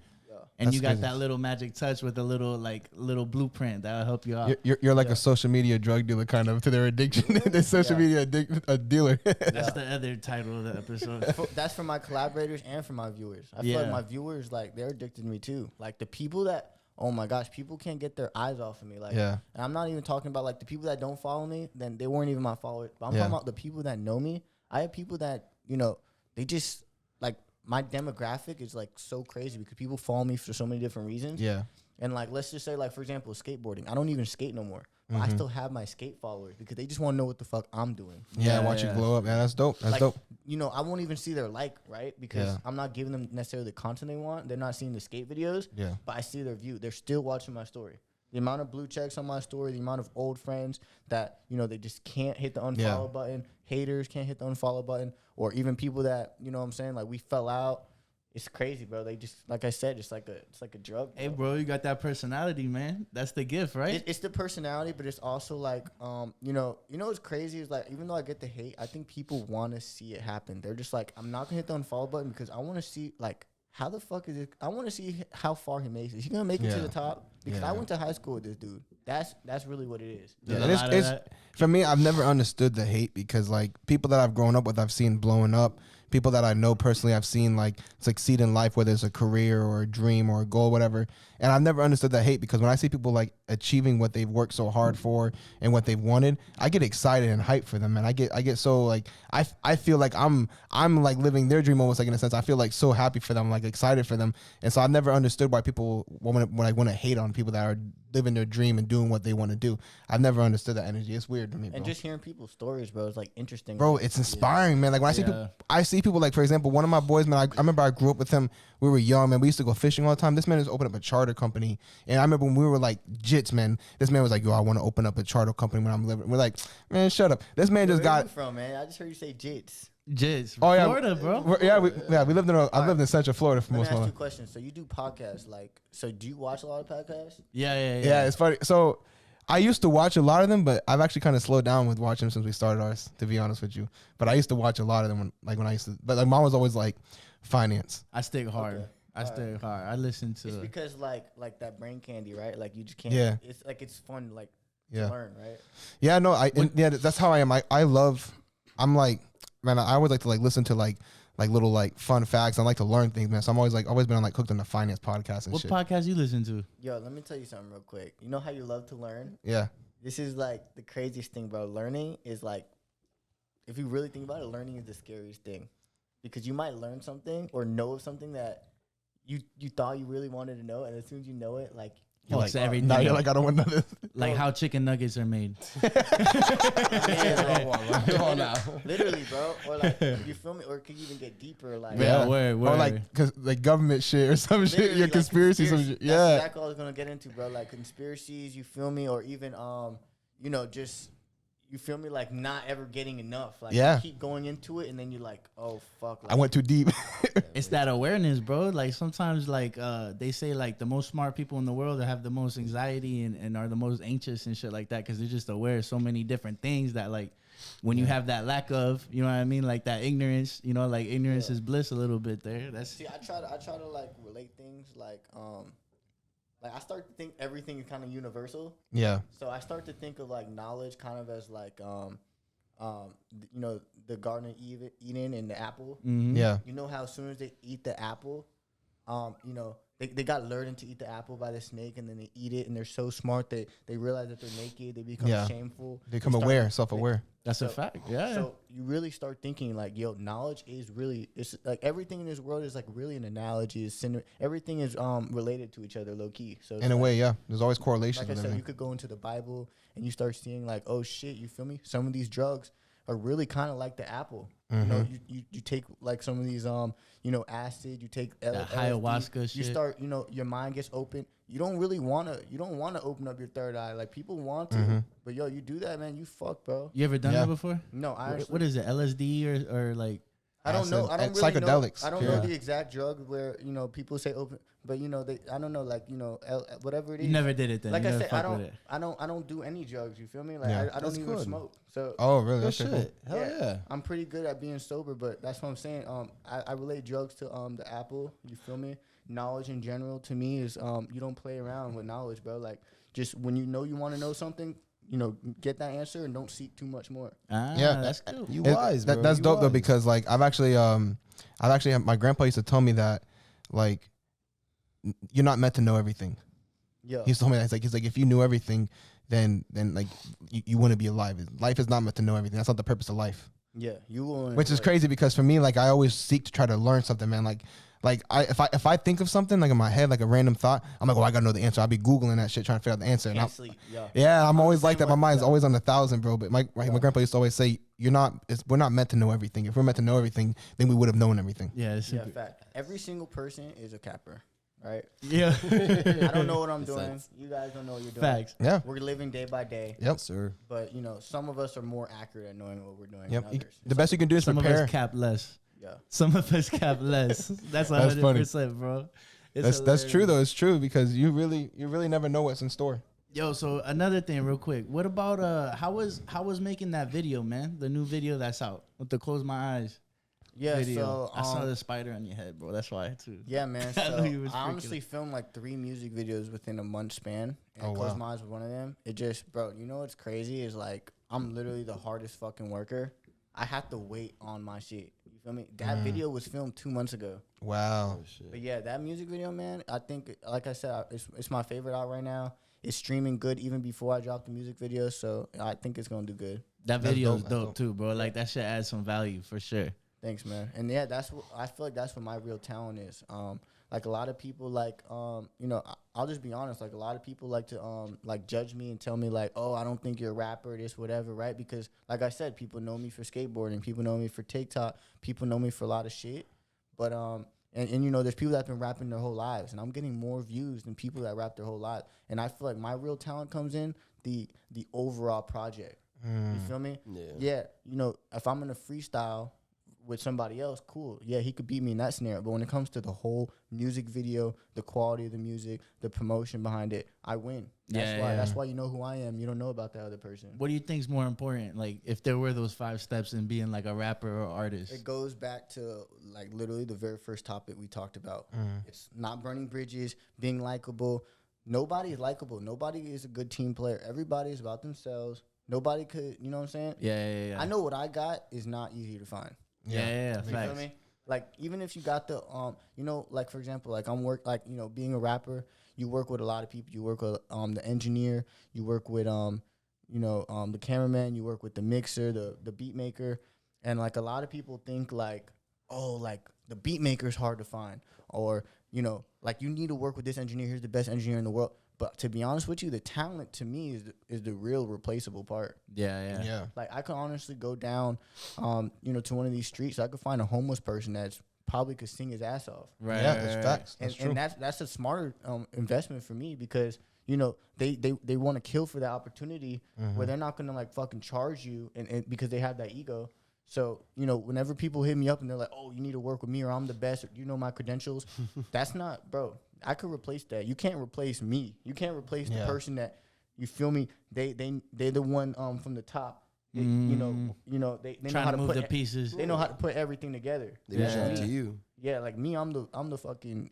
And That's you got crazy. that little magic touch with a little blueprint that'll help you out. You're like a social media drug dealer kind of to their addiction. The social media a dealer. That's the other title of the episode. That's for my collaborators and for my viewers. I feel Yeah. like my viewers, like, they're addicted to me too. Like the people that, oh my gosh, people can't get their eyes off of me. Like, Yeah. and I'm not even talking about like the people that don't follow me. Then they weren't even my followers. But I'm Yeah. talking about the people that know me. I have people that, you know, they just like, my demographic is like so crazy because people follow me for so many different reasons. Yeah. And like, let's just say, like, for example, skateboarding. I don't even skate no more. But Mm-hmm. I still have my skate followers because they just want to know what the fuck I'm doing. Yeah. Yeah, Watch yeah. you glow up, man. That's dope. That's Like, dope. you know, I won't even see their like, right? Because Yeah. I'm not giving them necessarily the content they want. They're not seeing the skate videos. Yeah. But I see their view. They're still watching my story. The amount of blue checks on my story, the amount of old friends that, you know, they just can't hit the unfollow button. Haters can't hit the unfollow button. Or even people that, you know what I'm saying, like we fell out. It's crazy, bro. They just, like I said, it's like a drug. Hey, bro, you got that personality, man. That's the gift, right? It's the personality, but it's also like, you know what's crazy is like, even though I get the hate, I think people want to see it happen. They're just like, I'm not gonna hit the unfollow button because I want to see like how the fuck is it? I want to see how far he makes it. Is he gonna make it to Yeah. the top? Because Yeah. I went to high school with this dude. That's really what it is. There's And a it's, lot of it's that. for me. I've never understood the hate because like people that I've grown up with, I've seen blowing up. People that I know personally, I've seen like succeed in life, whether it's a career or a dream or a goal, whatever. And I've never understood that hate because when I see people like achieving what they've worked so hard for and what they've wanted, I get excited and hyped for them, and I get so like I feel like I'm like living their dream almost, like in a sense. I feel like so happy for them, like excited for them, and so I've never understood why people when I want to hate on people that are living their dream and doing what they want to do. I've never understood that energy. It's weird to me, bro. And just hearing people's stories, bro, is like interesting. Bro, it's inspiring, man. Like when I see people like, for example, one of my boys, man, I remember I grew up with him. We were young, man. We used to go fishing all the time. This man has opened up a charter company. And I remember when we were like jits, man, this man was like, yo, I want to open up a charter company when I'm living. We're like, man, shut up. This man just Where are got you from, man? I just heard you say jits. Jizz. Oh, yeah. Florida, bro. we lived in I've lived in Central Florida for Let me most ask of you my a life. question. So you do podcasts, like, so do you watch a lot of podcasts? Yeah. Yeah, it's funny. So I used to watch a lot of them, but I've actually kind of slowed down with watching them since we started ours, to be honest with you. But I used to watch a lot of them when I used to. But like mom was always like finance. I stick hard. Okay. I stick hard. I listen to. It's because like that brain candy, right? Like you just can't. Yeah. It's like it's fun, like Yeah. to learn, right? Yeah, no, yeah, that's how I am. I'm like, man, I always like to like listen to like little like fun facts. I like to learn things, man. So I'm always been on like Cooked on the Finance podcast and What shit. podcast you listen to? Yo, let me tell you something real quick. You know how you love to learn? Yeah. This is like the craziest thing, bro. Learning is like, if you really think about it, learning is the scariest thing, because you might learn something or know of something that you thought you really wanted to know, and as soon as you know it, like You're like, everything. Now you're like, I don't want nothing. Like how chicken nuggets are made. Come on now. literally, bro. Or like, you feel me? Or it could even get deeper, like Yeah, word. Or like, cause like government shit or some shit. literally, Your like, conspiracy, some shit. That's Yeah. exactly what I was gonna get into, bro. Like conspiracies, you feel me? Or even you know, just you feel me? Like not ever getting enough. Like Yeah. you keep going into it, and then you're like, oh fuck. Like, I went too deep. It's that awareness, bro. Like sometimes, like they say, like the most smart people in the world that have the most anxiety and are the most anxious and shit like that, because they're just aware of so many different things that, like, when you have that lack of, you know what I mean, like that ignorance, you know, like ignorance is bliss a little bit there. That's See, I try to like relate things like I start to think everything is kind of universal. Yeah. So I start to think of like knowledge kind of as like you know, the Garden of Eden and the apple. Yeah. You know how as soon as they eat the apple, you know, they got lured into eat the apple by the snake, and then they eat it, and they're so smart they realize that they're naked. They become Yeah. shameful. They become start- aware, self-aware. that's a So- fact. Yeah. So you really start thinking like, yo, knowledge is really, it's like everything in this world is like really an analogy. Everything is related to each other, low key. So it's In a like, way, yeah. There's always correlations like I with said, you everything. could go into the Bible and you start seeing like, oh shit, you feel me? Some of these drugs are really kind of like the apple. You know, you take like some of these you know, acid, you take That LSD, ayahuasca you shit. start, you know, your mind gets open. You don't want to open up your third eye. Like people want to, but yo, you do that, man, you fuck, bro. You ever done Yeah. that before? No, I actually, What is it? LSD or like? I don't know. I don't Acid, really psychedelics, know. I don't yeah. know the exact drug where, you know, people say open, but you know, I don't know, like, you know, whatever it is. You never did it then. Like You I never said, fucked with it. I don't do any drugs. You feel me? Like Yeah. I don't That's even good. smoke. So Oh, really? Good Okay, cool. shit. Hell yeah. I'm pretty good at being sober, but that's what I'm saying. I relate drugs to the apple. You feel me? Knowledge in general to me is you don't play around with knowledge, bro. Like just when you know you want to know something, you know, get that answer and don't seek too much more. Ah, Yeah. that's cool. You It- wise, bro. That's You dope though, wise. because like I've actually my grandpa used to tell me that like you're not meant to know everything. Yeah. He's told me that he's like if you knew everything, then like you wouldn't be alive. Life is not meant to know everything. That's not the purpose of life. Yeah. You will. Which is crazy because for me, like I always seek to try to learn something, man. If I think of something like in my head, like a random thought, I'm like, oh, I gotta know the answer. I'll be googling that shit trying to figure out the answer. And Can't I'm, sleep. Yeah. yeah, I'm always like that. My way. mind's Yeah. always on 1,000, bro. But my grandpa used to always say, we're not meant to know everything. If we're meant to know everything, then we would have known everything. Yeah. It's Yeah. Fact. Every single person is a capper, right? yeah. I don't know what I'm doing. Sense. You guys don't know what you're doing. Facts. Yeah. We're living day by day, Yep. Sir. but you know, some of us are more accurate at knowing what we're doing Yep. than others. The best you can do is Some of prepare. us cap less. Yeah. Some of us cap less. That's That's funny. 100%, bro. It's That's true hilarious. though. It's true because you really never know what's in store. Yo, so another thing, real quick. What about how was making that video, man? The new video that's out with the close my eyes Yeah. video. So I saw the spider on your head, bro. That's why too. Yeah, man. I So knew he was I freaking honestly filmed like 3 music videos within a month span. And Oh, Close wow. My Eyes was one of them. It just, bro, you know what's crazy is like I'm literally the hardest fucking worker. I have to wait on my shit. You feel me? That video was filmed 2 months ago. Wow. But yeah, that music video, man, I think, like I said, it's my favorite out right now. It's streaming good even before I drop the music video, so I think it's gonna do good. That That's video is dope, that's dope dope. too, bro. Like that shit adds some value for sure. Thanks, man. And yeah, that's what I feel like. That's what my real talent is. Like a lot of people, like you know, I'll just be honest. Like a lot of people like to like judge me and tell me like, oh, I don't think you're a rapper, this whatever, right? Because like I said, people know me for skateboarding, people know me for TikTok, people know me for a lot of shit. But and you know, there's people that've been rapping their whole lives, and I'm getting more views than people that rap their whole life. And I feel like my real talent comes in the overall project. You feel me? Yeah. Yeah, you know, if I'm in a freestyle with somebody else, cool. Yeah, he could beat me in that scenario. But when it comes to the whole music video, the quality of the music, the promotion behind it, I win. That's why you know who I am. You don't know about that other person. What do you think is more important? Like, if there were those 5 steps in being like a rapper or artist? It goes back to like literally the very first topic we talked about. It's not burning bridges, being likable. Nobody is likable. Nobody is a good team player. Everybody is about themselves. Nobody could, you know what I'm saying? Yeah. I know what I got is not easy to find. Yeah. You feel me? Like, even if you got the, you know, like, for example, like, being a rapper, you work with a lot of people. You work with the engineer. You work with, the cameraman. You work with the mixer, the beat maker. And, like, a lot of people think, like, oh, like, the beat maker is hard to find. Or, you know, like, you need to work with this engineer. Here's the best engineer in the world. But to be honest with you, the talent to me is the real replaceable part. Yeah. Like, I could honestly go down, to one of these streets. I could find a homeless person that's probably could sing his ass off. Right. Yeah, that's facts. That's true. And that's a smarter investment for me because, you know, they want to kill for that opportunity where they're not going to, like, fucking charge you and because they have that ego. So, you know, whenever people hit me up and they're like, oh, you need to work with me or I'm the best or you know my credentials, that's not, bro. I could replace that. You can't replace me. You can't replace the person that, you feel me? They're the one from the top. They know how to move put the pieces. They know how to put everything together. They reach out to you. Yeah, like me, I'm the fucking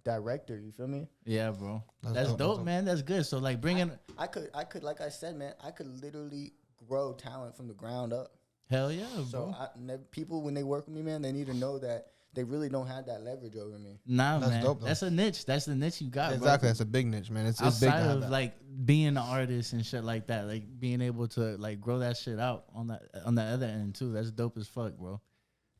director. You feel me? Yeah, bro. That's dope, man. That's good. So like bringing, I could like I said, man, I could literally grow talent from the ground up. Hell yeah, so bro. People when they work with me, man, they need to know that they really don't have that leverage over me. Nah, That's man. dope, though. That's a niche. That's the niche you got. Exactly. Bro. That's a big niche, man. It's big Outside to have of that. like being an artist and shit like that, like being able to like grow that shit out on the other end too. That's dope as fuck, bro.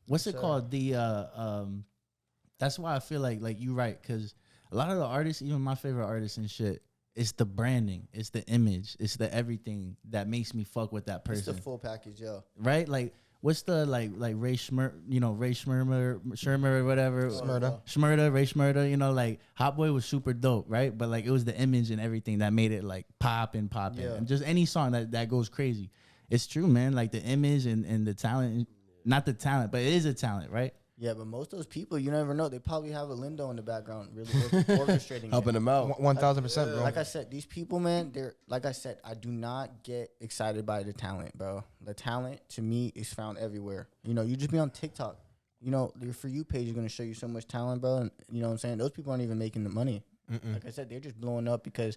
What's it called? That's why I feel like you right, because a lot of the artists, even my favorite artists and shit, it's the branding, it's the image, it's the everything that makes me fuck with that person. It's the full package, yo. Right? Like, what's the like Ray Schmurmer or whatever? Ray Schmurda, you know, like Hot Boy was super dope, right? But like it was the image and everything that made it like pop and popping. Yeah. And just any song that goes crazy. It's true, man. Like the image and the talent, not the talent, but it is a talent, right? Yeah, but most of those people, you never know. They probably have a Lindo in the background, really orchestrating, helping them out. 1,000%, bro. Like I said, these people, man, they're like I said. I do not get excited by the talent, bro. The talent to me is found everywhere. You know, you just be on TikTok. You know, your For You page is gonna show you so much talent, bro. And you know what I'm saying? Those people aren't even making the money. Like I said, they're just blowing up because,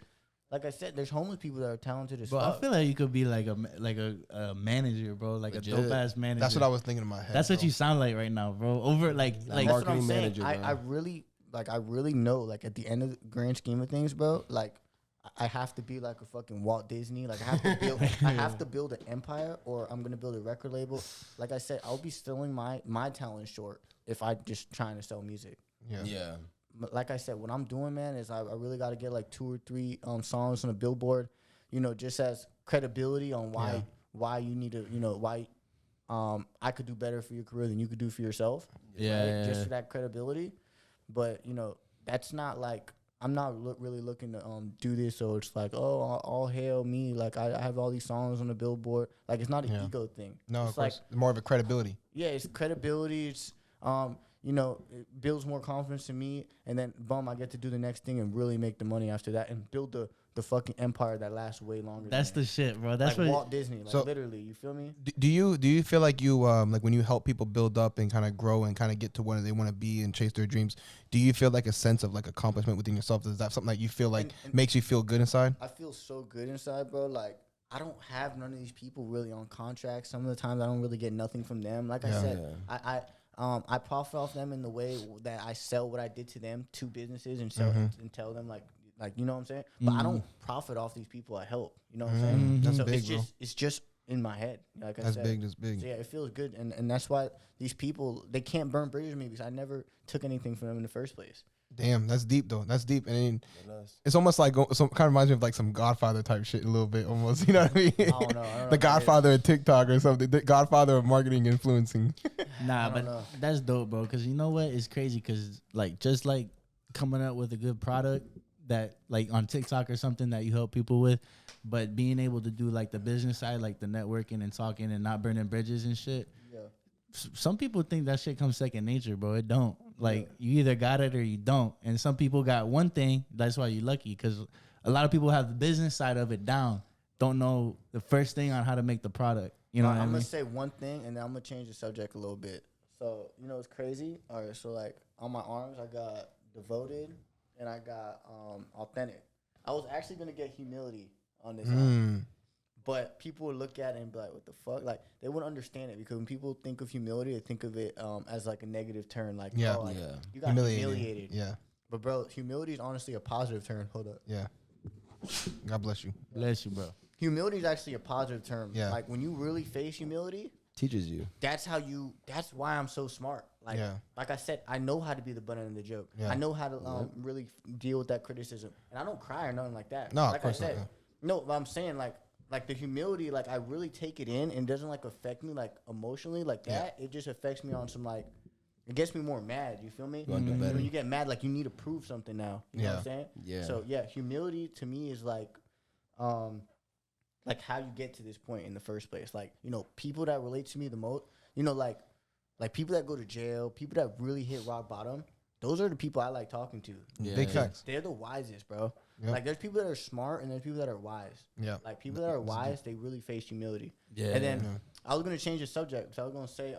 like I said, there's homeless people that are talented as Bro, fuck. I feel like you could be like a manager, bro, like Legit. a dope ass manager. That's what I was thinking in my head. That's what bro. you sound like right now, bro. Over like That's what I'm marketing saying. manager, bro. I really know, like, at the end of the grand scheme of things, bro, like, I have to be like a fucking Walt Disney. Like, I have to build an empire, or I'm gonna build a record label. Like I said, I'll be selling my talent short if I just trying to sell music. Yeah. But like I said, what I'm doing, man, is I really got to get like 2 or 3 songs on a billboard, you know, just as credibility on why you need to, you know, why I could do better for your career than you could do for yourself. Yeah. Just for that credibility. But, you know, that's not like, I'm not really looking to do this, so it's like, oh, all hail me. Like, I have all these songs on the billboard. Like, it's not an ego thing. No, it's of course. More of a credibility. Yeah, it's credibility. It's, you know, it builds more confidence in me. And then, boom, I get to do the next thing and really make the money after that and build the fucking empire that lasts way longer. That's the shit, bro. That's like what Walt Disney. Like, So- literally, you feel me? Do you feel like you like when you help people build up and kind of grow and kind of get to where they want to be and chase their dreams? Do you feel like a sense of like accomplishment within yourself? Is that something that you feel like And makes you feel good inside? I feel so good inside, bro. Like, I don't have none of these people really on contract. Some of the times I don't really get nothing from them. Like I said, I profit off them in the way that I sell what I did to them to businesses and sell and tell them like you know what I'm saying. But I don't profit off these people I help. You know what I'm saying? That's so big, bro. it's just in my head. Like I That's said, big. That's big. So yeah, it feels good, and that's why these people, they can't burn bridges with me because I never took anything from them in the first place. Damn, that's deep though. That's deep, and it's almost like some kind of reminds me of like some Godfather type shit a little bit, almost. You know what I mean? I don't know. The Godfather of TikTok or something. The Godfather of marketing influencing. Nah, but know. that's dope, bro. Because you know what? It's crazy because, like, just like coming up with a good product that, like, on TikTok or something that you help people with, but being able to do, like, the business side, like the networking and talking and not burning bridges and shit. Yeah. some people think that shit comes second nature, bro. It don't. Like you either got it or you don't. And some people got one thing. That's why you're lucky, because a lot of people have the business side of it down. Don't know the first thing on how to make the product. You know what I mean? I'm gonna say one thing, and then I'm gonna change the subject a little bit. So you know it's crazy. All right, so like on my arms, I got devoted, and I got authentic. I was actually gonna get humility on this arm, but people would look at it and be like, "What the fuck?" Like they wouldn't understand it, because when people think of humility, they think of it as like a negative term. Like, you got humiliated. Yeah. But bro, humility is honestly a positive term. Hold up. Yeah. God bless you. Bless you, bro. Humility is actually a positive term. Yeah. Like when you really face humility, Teaches you. that's why I'm so smart. Like, like I said, I know how to be the butt end of the joke. Yeah. I know how to really deal with that criticism, and I don't cry or nothing like that. No, like of course I said, not. no. But I'm saying like the humility, like I really take it in, and it doesn't like affect me like emotionally like that. It just affects me on some like, it gets me more mad. You feel me? You wanna do better. When you get mad, like you need to prove something now. You know what I'm saying? Yeah. So yeah, humility to me is like how you get to this point in the first place. Like, you know, people that relate to me the most, you know, like people that go to jail, people that really hit rock bottom, those are the people I like talking to. Yeah. Big facts. They're the wisest, bro. Yep. Like there's people that are smart and there's people that are wise. Yeah. Like people that are wise, they really face humility. Yeah. And then I was gonna change the subject. So I was gonna say,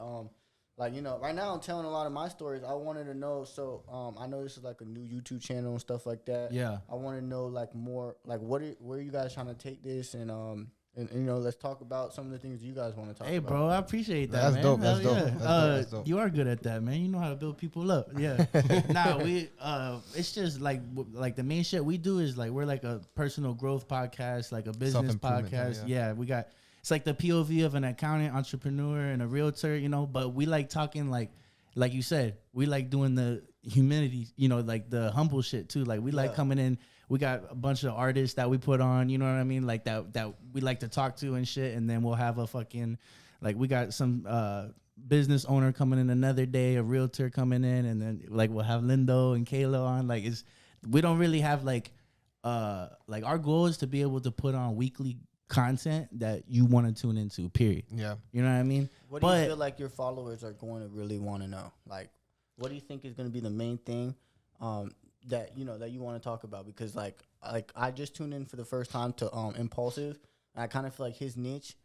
like, you know, right now I'm telling a lot of my stories. I wanted to know, so I know this is like a new YouTube channel and stuff like that. Yeah. I want to know like more, like where are you guys trying to take this, and you know, let's talk about some of the things you guys want to talk about. Hey, bro, I appreciate that, That's man. dope. That's Hell dope. yeah. That's dope. That's dope. You are good at that, man. You know how to build people up. Yeah. It's just like the main shit we do is like, we're like a personal growth podcast, like a business Self-improvement, podcast. Yeah, we got, it's like the POV of an accountant, entrepreneur, and a realtor, you know, but we like talking like you said, we like doing the humility, you know, like the humble shit too. Like we like coming in. We got a bunch of artists that we put on, you know what I mean? Like that we like to talk to and shit. And then we'll have a fucking, like we got some business owner coming in another day, a realtor coming in, and then like we'll have Lindo and Kayla on. Like we don't really have like our goal is to be able to put on weekly content that you want to tune into, period. Yeah. You know what I mean? What do you feel like your followers are going to really want to know? Like, what do you think is going to be the main thing that you know that you want to talk about? Because like I just tuned in for the first time to Impulsive, and I kind of feel like his niche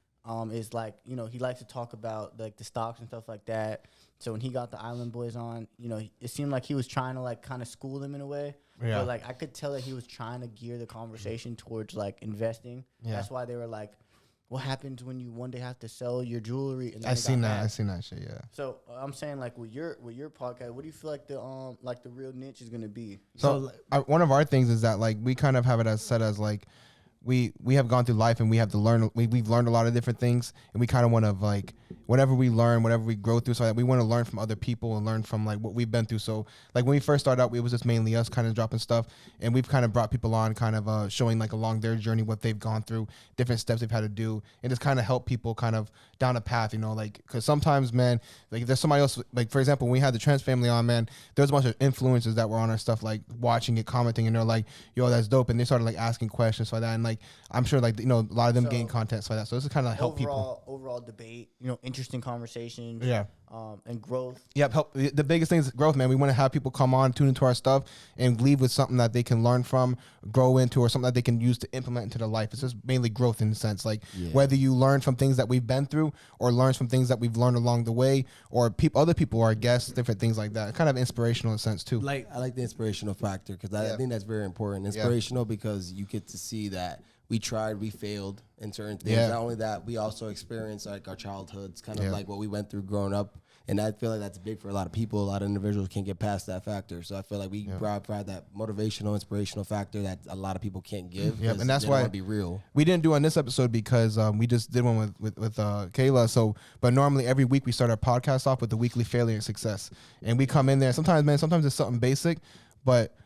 is like, you know, he likes to talk about like the stocks and stuff like that. So when he got the Island Boys on, you know, it seemed like he was trying to like kind of school them in a way. Yeah. But like I could tell that he was trying to gear the conversation towards like investing. Yeah. That's why they were like, what happens when you one day have to sell your jewelry? And then I it got seen that. bad. I seen that shit. Yeah. So I'm saying like with your podcast, what do you feel like the real niche is gonna be? So one of our things is that like we kind of have it as set as like we have gone through life and we have to learn. We've learned a lot of different things, and we kind of want to like whatever we learn, whatever we grow through, so that we want to learn from other people and learn from like what we've been through. So like when we first started out, it was just mainly us kind of dropping stuff, and we've kind of brought people on, kind of showing like along their journey what they've gone through, different steps they've had to do, and just kind of help people kind of down a path, you know, like because sometimes, man, like if there's somebody else, like for example, when we had the Trans family on, man, there's a bunch of influencers that were on our stuff, like watching it, commenting, and they're like, yo, that's dope, and they started like asking questions like that, and like I'm sure like, you know, a lot of them gain content like that, so this is kind of like help people. Overall debate, you know, interesting conversations, and growth. Yep, help. The biggest thing is growth, man. We want to have people come on, tune into our stuff, and leave with something that they can learn from, grow into, or something that they can use to implement into their life. It's just mainly growth in a sense, like whether you learn from things that we've been through, or learn from things that we've learned along the way, or other people, our guests, different things like that. Kind of inspirational in a sense too. Like I like the inspirational factor because I think that's very important. Inspirational because you get to see that we tried, we failed in certain things. Not only that, we also experienced like our childhoods, kind of like what we went through growing up. And I feel like that's big for a lot of people. A lot of individuals can't get past that factor. So I feel like we provide that motivational, inspirational factor that a lot of people can't give. Yeah, and that's why be real. We didn't do on this episode because we just did one with Kayla. So, but normally every week we start our podcast off with the weekly failure and success, and we come in there. Sometimes, man, sometimes it's something basic, but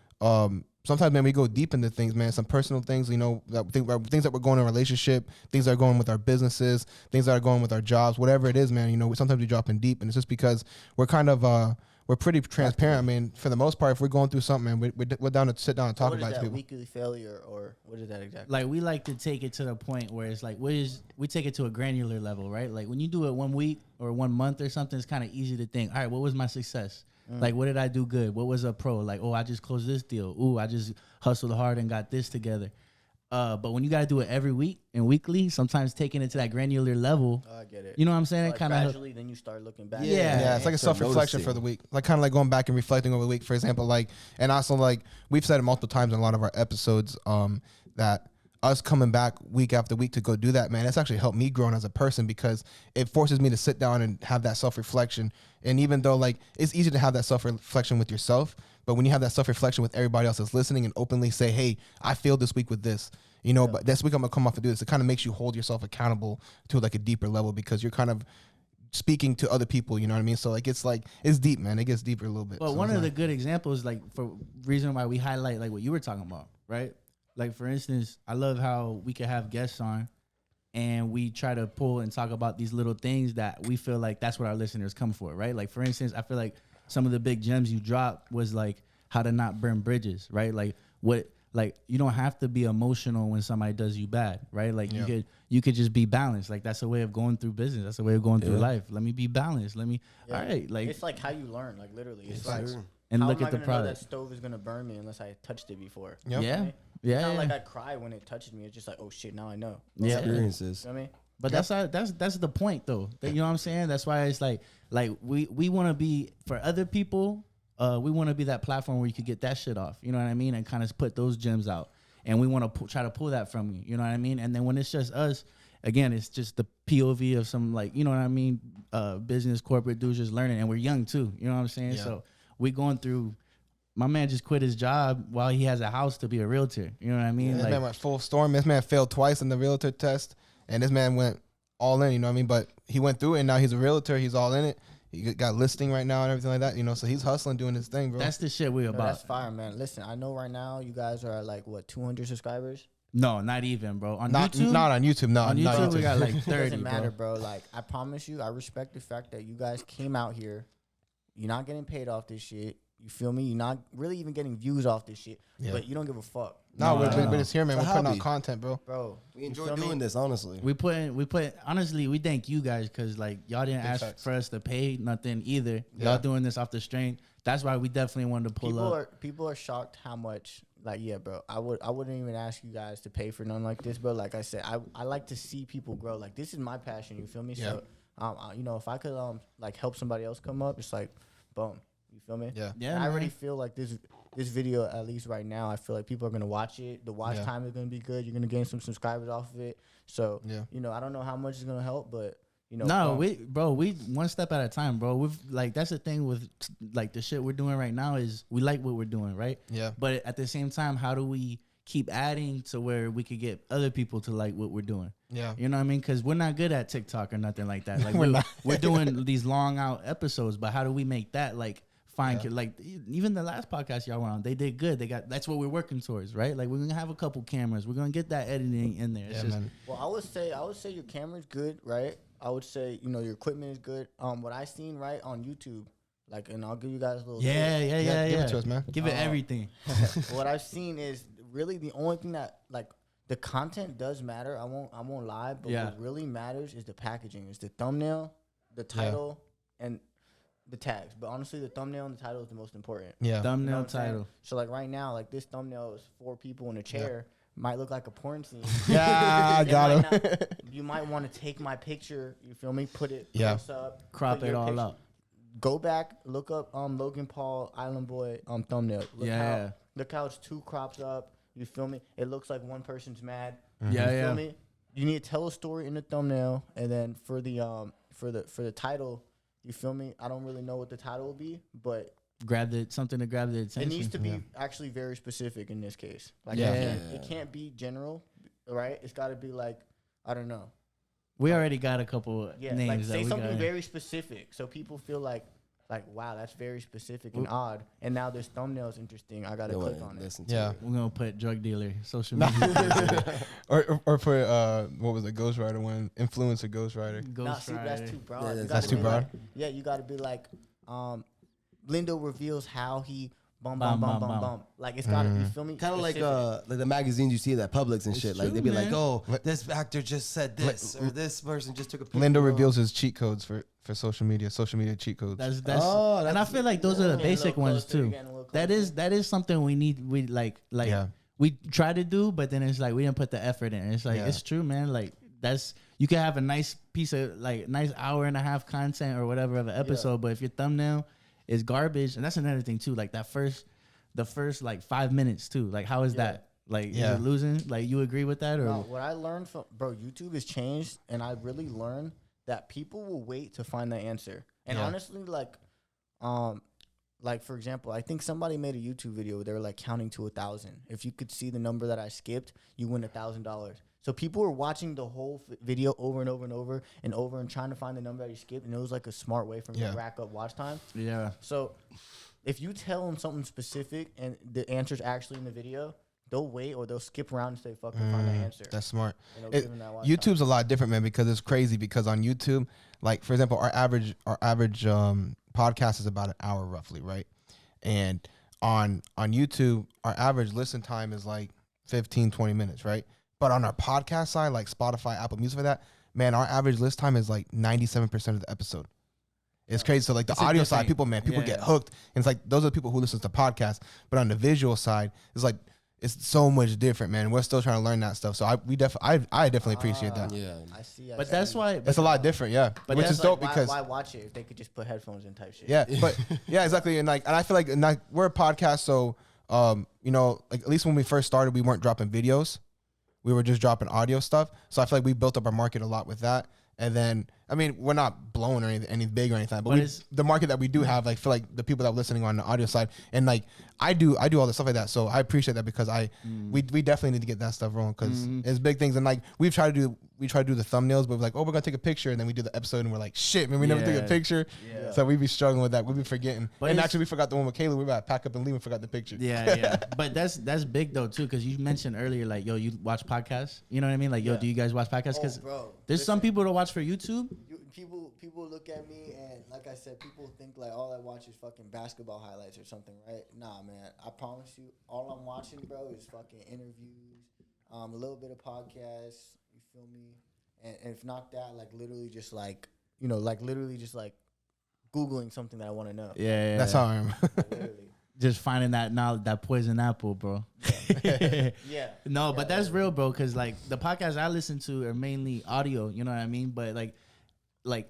sometimes, man, we go deep into things, man. Some personal things, you know, things that we're going in a relationship, things that are going with our businesses, things that are going with our jobs, whatever it is, man. You know, sometimes we drop in deep, and it's just because we're kind of we're pretty transparent. I mean, for the most part, if we're going through something, and we're down to sit down and talk about it. What is that, weekly failure, or what is that exactly? Like, we like to take it to the point where it's like, we take it to a granular level, right? Like, when you do it 1 week or 1 month or something, it's kind of easy to think, all right, what was my success? Like, what did I do good? What was a pro? Like, oh, I just closed this deal. Ooh, I just hustled hard and got this together. But when you got to do it every week and weekly, sometimes taking it to that granular level. I get it. You know what I'm saying? So like gradually, then you start looking back. Yeah, it's like a self-reflection for the week. Like kind of like going back and reflecting over the week, for example. Like, and also like we've said it multiple times in a lot of our episodes, that us coming back week after week to go do that, man, it's actually helped me growing as a person because it forces me to sit down and have that self-reflection. And even though like it's easy to have that self-reflection with yourself, but when you have that self-reflection with everybody else that's listening and openly say, hey, I failed this week with this, you know, but this week I'm gonna come off and do this. It kind of makes you hold yourself accountable to like a deeper level because you're kind of speaking to other people, you know what I mean? So like it's deep, man. It gets deeper a little bit. Well, so one of the good examples, like for reason why we highlight like what you were talking about, right? Like for instance, I love how we could have guests on and we try to pull and talk about these little things that we feel like that's what our listeners come for, right? Like for instance, I feel like some of the big gems you dropped was like how to not burn bridges, right? Like you don't have to be emotional when somebody does you bad, right? Like you could just be balanced. Like that's a way of going through business. That's a way of going through life. Let me be balanced. All right. Like it's like how you learn, like literally. It's like and how look am at the I gonna product. know that stove is gonna burn me unless I touched it before. Yep. Yeah. Right? Yeah. It's not like I cry when it touched me. It's just like, oh shit, now I know. Yeah. Experiences. You know what I mean? But that's the point though. You know what I'm saying? That's why it's like we want to be for other people. We want to be that platform where you could get that shit off. You know what I mean? And kind of put those gems out. And we want to try to pull that from you. You know what I mean? And then when it's just us, again, it's just the POV of some like, you know what I mean? Business, corporate dudes just learning. And we're young too. You know what I'm saying? Yeah. So we going through. My man just quit his job while he has a house to be a realtor. You know what I mean? This man went full storm. This man failed twice in the realtor test. And this man went all in, you know what I mean? But he went through it and now he's a realtor. He's all in it. He got listing right now and everything like that, you know. So he's hustling, doing his thing, bro. That's the shit we about. That's fire, man. Listen, I know right now you guys are at like what 200 subscribers. No, not even, bro. On not, YouTube, not on YouTube. No, on YouTube we got like 30. Doesn't matter, bro. Like I promise you, I respect the fact that you guys came out here. You're not getting paid off this shit. You feel me? You're not really even getting views off this shit, but you don't give a fuck. No, we're just here, man. We're putting out content, bro. Bro, We enjoy doing this, honestly. We put honestly, we thank you guys because like y'all didn't ask for us to pay nothing either. Y'all doing this off the strength. That's why we definitely wanted to pull up. People are shocked how much. Like bro, I wouldn't even ask you guys to pay for nothing like this, bro. Like I said, I like to see people grow. Like this is my passion. You feel me? Yeah. So, you know, if I could like help somebody else come up, it's like, boom. You feel me? Yeah. Yeah. I already feel like this video, at least right now, I feel like people are gonna watch it. The watch time is gonna be good. You're gonna gain some subscribers off of it. So you know, I don't know how much it's gonna help, but you know, no, we one step at a time, bro. We've like that's the thing with like the shit we're doing right now is we like what we're doing, right? Yeah. But at the same time, how do we keep adding to where we could get other people to like what we're doing? Yeah. You know what I mean? Because we're not good at TikTok or nothing like that. Like we're doing these long out episodes, but how do we make that like fine? Like even the last podcast y'all were on, they did good. That's what we're working towards, right? Like we're gonna have a couple cameras. We're gonna get that editing in there. It's man. Well, I would say your camera's good, right? I would say, you know, your equipment is good. What I seen right on YouTube, like, and I'll give you guys a little. Give it to us, man. Give it everything. What I've seen is really the only thing that like the content does matter. I won't lie, but what really matters is the packaging. It's the thumbnail, the title, and the tags. But honestly, the thumbnail and the title is the most important. Yeah, thumbnail, you know title. So like right now, like this thumbnail is 4 people in a chair. Yeah. Might look like a porn scene. Yeah, I got him. You might want to take my picture. You feel me? Put it close up. Crop it all picture. Up. Go back. Look up Logan Paul Island Boy thumbnail. Look how it's 2 crops up. You feel me? It looks like one person's mad. Mm-hmm. You feel me? You need to tell a story in the thumbnail, and then for the title, you feel me? I don't really know what the title will be, but something to grab the attention. It needs to be actually very specific in this case. Like it can't be general, right? It's got to be like, I don't know. We already got a couple names. Like say something very specific, so people feel like wow, that's very specific and odd. And now this thumbnail is interesting. I gotta click on it. We're gonna put drug dealer, social media, or for what was it, Ghostwriter one, influencer Ghostwriter. That's too broad. That's too broad. You gotta be like Lindo reveals how he bum. Like it's gotta, you feel me? Kind of like the magazines you see at Publix and shit. true, Like they be man. like, oh, this actor just said this, or this person just took a picture. Lindo reveals his cheat codes for social media cheat codes. That's and I feel like those are the basic ones too. That is something we need. We like we try to do, but then it's like we didn't put the effort in. It's like it's true, man. Like that's, you can have a nice piece of like nice hour and a half content or whatever of an episode, but if your thumbnail is garbage, and that's another thing too. Like the first like 5 minutes too. Like how is that? Like is it losing? Like you agree with that or? No, what I learned from YouTube has changed, and I really learned that people will wait to find the answer. And honestly, like for example, I think somebody made a YouTube video where they were like counting to 1,000. If you could see the number that I skipped, you win $1,000. So people were watching the whole video over and over and over and over and trying to find the number that you skipped, and it was like a smart way for me to rack up watch time. Yeah. So if you tell them something specific and the answer's actually in the video, they'll wait or they'll skip around and say, fucking find the answer. That's smart. YouTube's a lot different, man, because it's crazy. Because on YouTube, like for example, our average podcast is about an hour roughly, right? And on YouTube, our average listen time is like 15, 20 minutes, right? But on our podcast side, like Spotify, Apple Music, for that, man, our average list time is like 97% of the episode. It's crazy. So like the audio side, people get hooked. And it's like those are the people who listen to podcasts. But on the visual side, it's like it's so much different, man. We're still trying to learn that stuff. So I definitely appreciate that. Yeah. I see. But that's why it's a lot different, but which is dope because why watch it if they could just put headphones in type shit? Yeah, but exactly. And I feel like we're a podcast, so like at least when we first started, we weren't dropping videos. We were just dropping audio stuff. So I feel like we built up our market a lot with that. And then, I mean, we're not blowing or any big or anything, but the market that we do have, like, feel like the people that are listening on the audio side, and like I do all the stuff like that. So I appreciate that because we definitely need to get that stuff rolling because it's big things. And like we try to do the thumbnails, but we're like, oh, we're gonna take a picture, and then we do the episode, and we're like, shit, man, we never took a picture. Yeah. So we be struggling with that. We be forgetting. But actually, we forgot the one with Kayla. We about to pack up and leave and forgot the picture. Yeah. But that's big though too, because you mentioned earlier, like, yo, you watch podcasts. You know what I mean? Like, yo, do you guys watch podcasts? Because there's some people that watch for YouTube. People look at me and like I said, people think like all I watch is fucking basketball highlights or something, right? Nah, man. I promise you, all I'm watching, bro, is fucking interviews, a little bit of podcasts. You feel me? And if not that, like literally just like Googling something that I want to know. Yeah. That's how I am. Literally. Just finding that poison apple, bro. Yeah. No, but that's real, bro. Because like the podcasts I listen to are mainly audio. You know what I mean? But like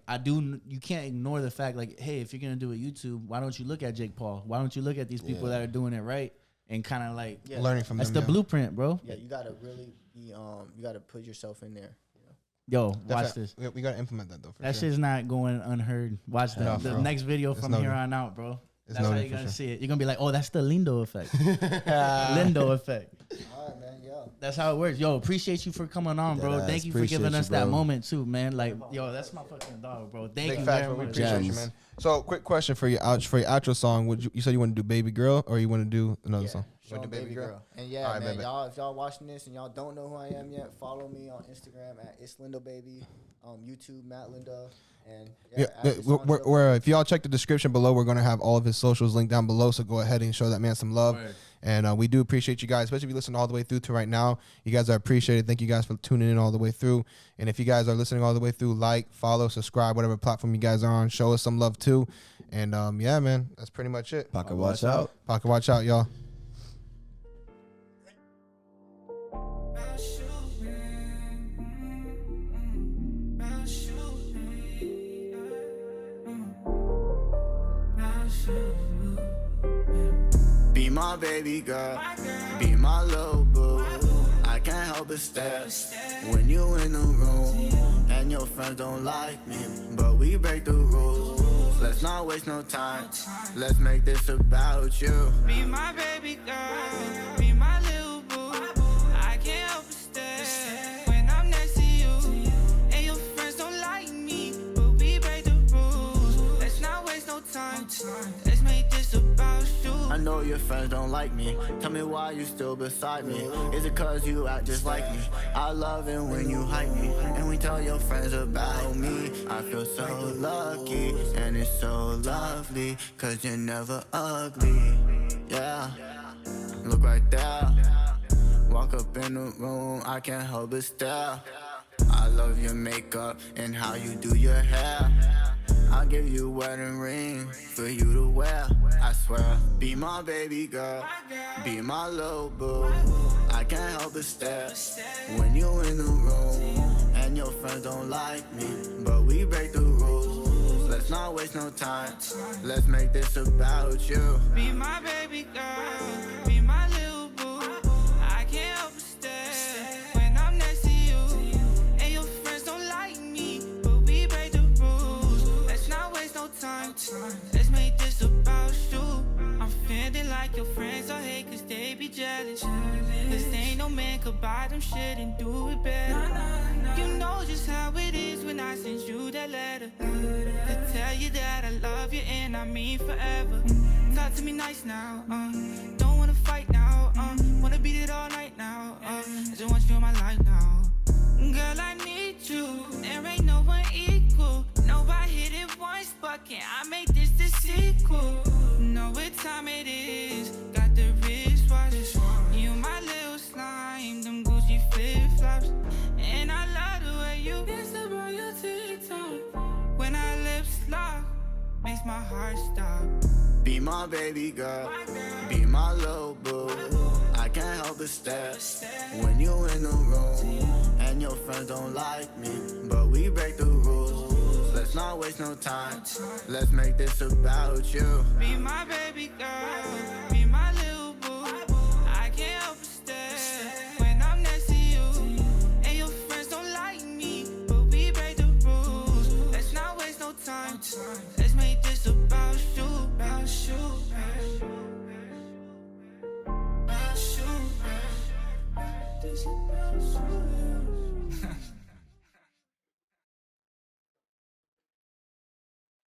I do, you can't ignore the fact, like, hey, if you're gonna do a YouTube, why don't you look at Jake Paul? Why don't you look at these people that are doing it right and kind of like learning from them? That's the blueprint, bro. Yeah, you gotta really be, you gotta put yourself in there. Yo, watch this. We gotta implement that though. That shit's not going unheard. Watch the next video from here on out, bro. That's how you're gonna see it. You're gonna be like, oh, that's the Lindo effect. Lindo effect. All right, man. Yo. That's how it works. Yo, appreciate you for coming on, bro. Thank you for giving us that moment too, man. Like, yo, that's my fucking dog, bro. Thank you very much. Appreciate you, man. So, quick question for your outro song. You said you want to do Baby Girl or you want to do another song? Show Baby Girl. And man, y'all, if y'all watching this and y'all don't know who I am yet, follow me on Instagram at Itslindobaby, YouTube Matt Lindo. And if y'all check the description below, we're gonna have all of his socials linked down below. So go ahead and show that man some love. Word. And we do appreciate you guys, especially if you listen all the way through to right now. You guys are appreciated. Thank you guys for tuning in all the way through. And if you guys are listening all the way through, like, follow, subscribe, whatever platform you guys are on. Show us some love too. And yeah, man, that's pretty much it. Pocket watch out. Pocket watch out, y'all. Be my baby girl, be my little boo. I can't help but stare when you in the room. And your friends don't like me, but we break the rules. Let's not waste no time, let's make this about you. Be my baby girl, be my little boo. I can't help but stare when I'm next to you. And your friends don't like me, but we break the rules. Let's not waste no time, let's make this about you. know your friends don't like me. Tell me why you still beside me. Is it cause you act just like me? I love it when you hype me, and we tell your friends about me. I feel so lucky, and it's so lovely, cause you're never ugly. Yeah, look right there. Walk up in the room, I can't help but stare. I love your makeup and how you do your hair. I'll give you a wedding ring for you to wear, I swear. Be my baby girl, be my little boo. I can't help but stare when you in the room, and your friends don't like me, but we break the rules. Let's not waste no time, let's make this about you. Be my baby girl, be my little boo. I can't help but stare when I'm next to you, and your friends don't like me, but we break the rules. Let's not waste no time, let's make this about you. I'm feeling like your friends are hate cause they be jealous, cause ain't no man could buy them shit and do it better. You know just how it is when I send you that letter, to tell you that I love you and I mean forever. Talk to me nice now, don't wanna fight now, wanna beat it all night now, I just want you in my life now. Girl, I need you, there ain't no one equal. No, I hit it once, but can I make this the sequel? Know what time it is, got the wristwatch. You my little slime, them Gucci flip-flops. And I love the way you dance around your TikTok. When our lips lock, makes my heart stop. Be my baby girl, be my little boo. I can't help but stare when you in the room, and your friends don't like me, but we break the rules. Let's not waste no time, let's make this about you. Be my baby girl, be my little boo. I can't help but stare when I'm next to you, and your friends don't like me, but we break the rules. Let's not waste no time, let's make this about you, about you, about you, this about you.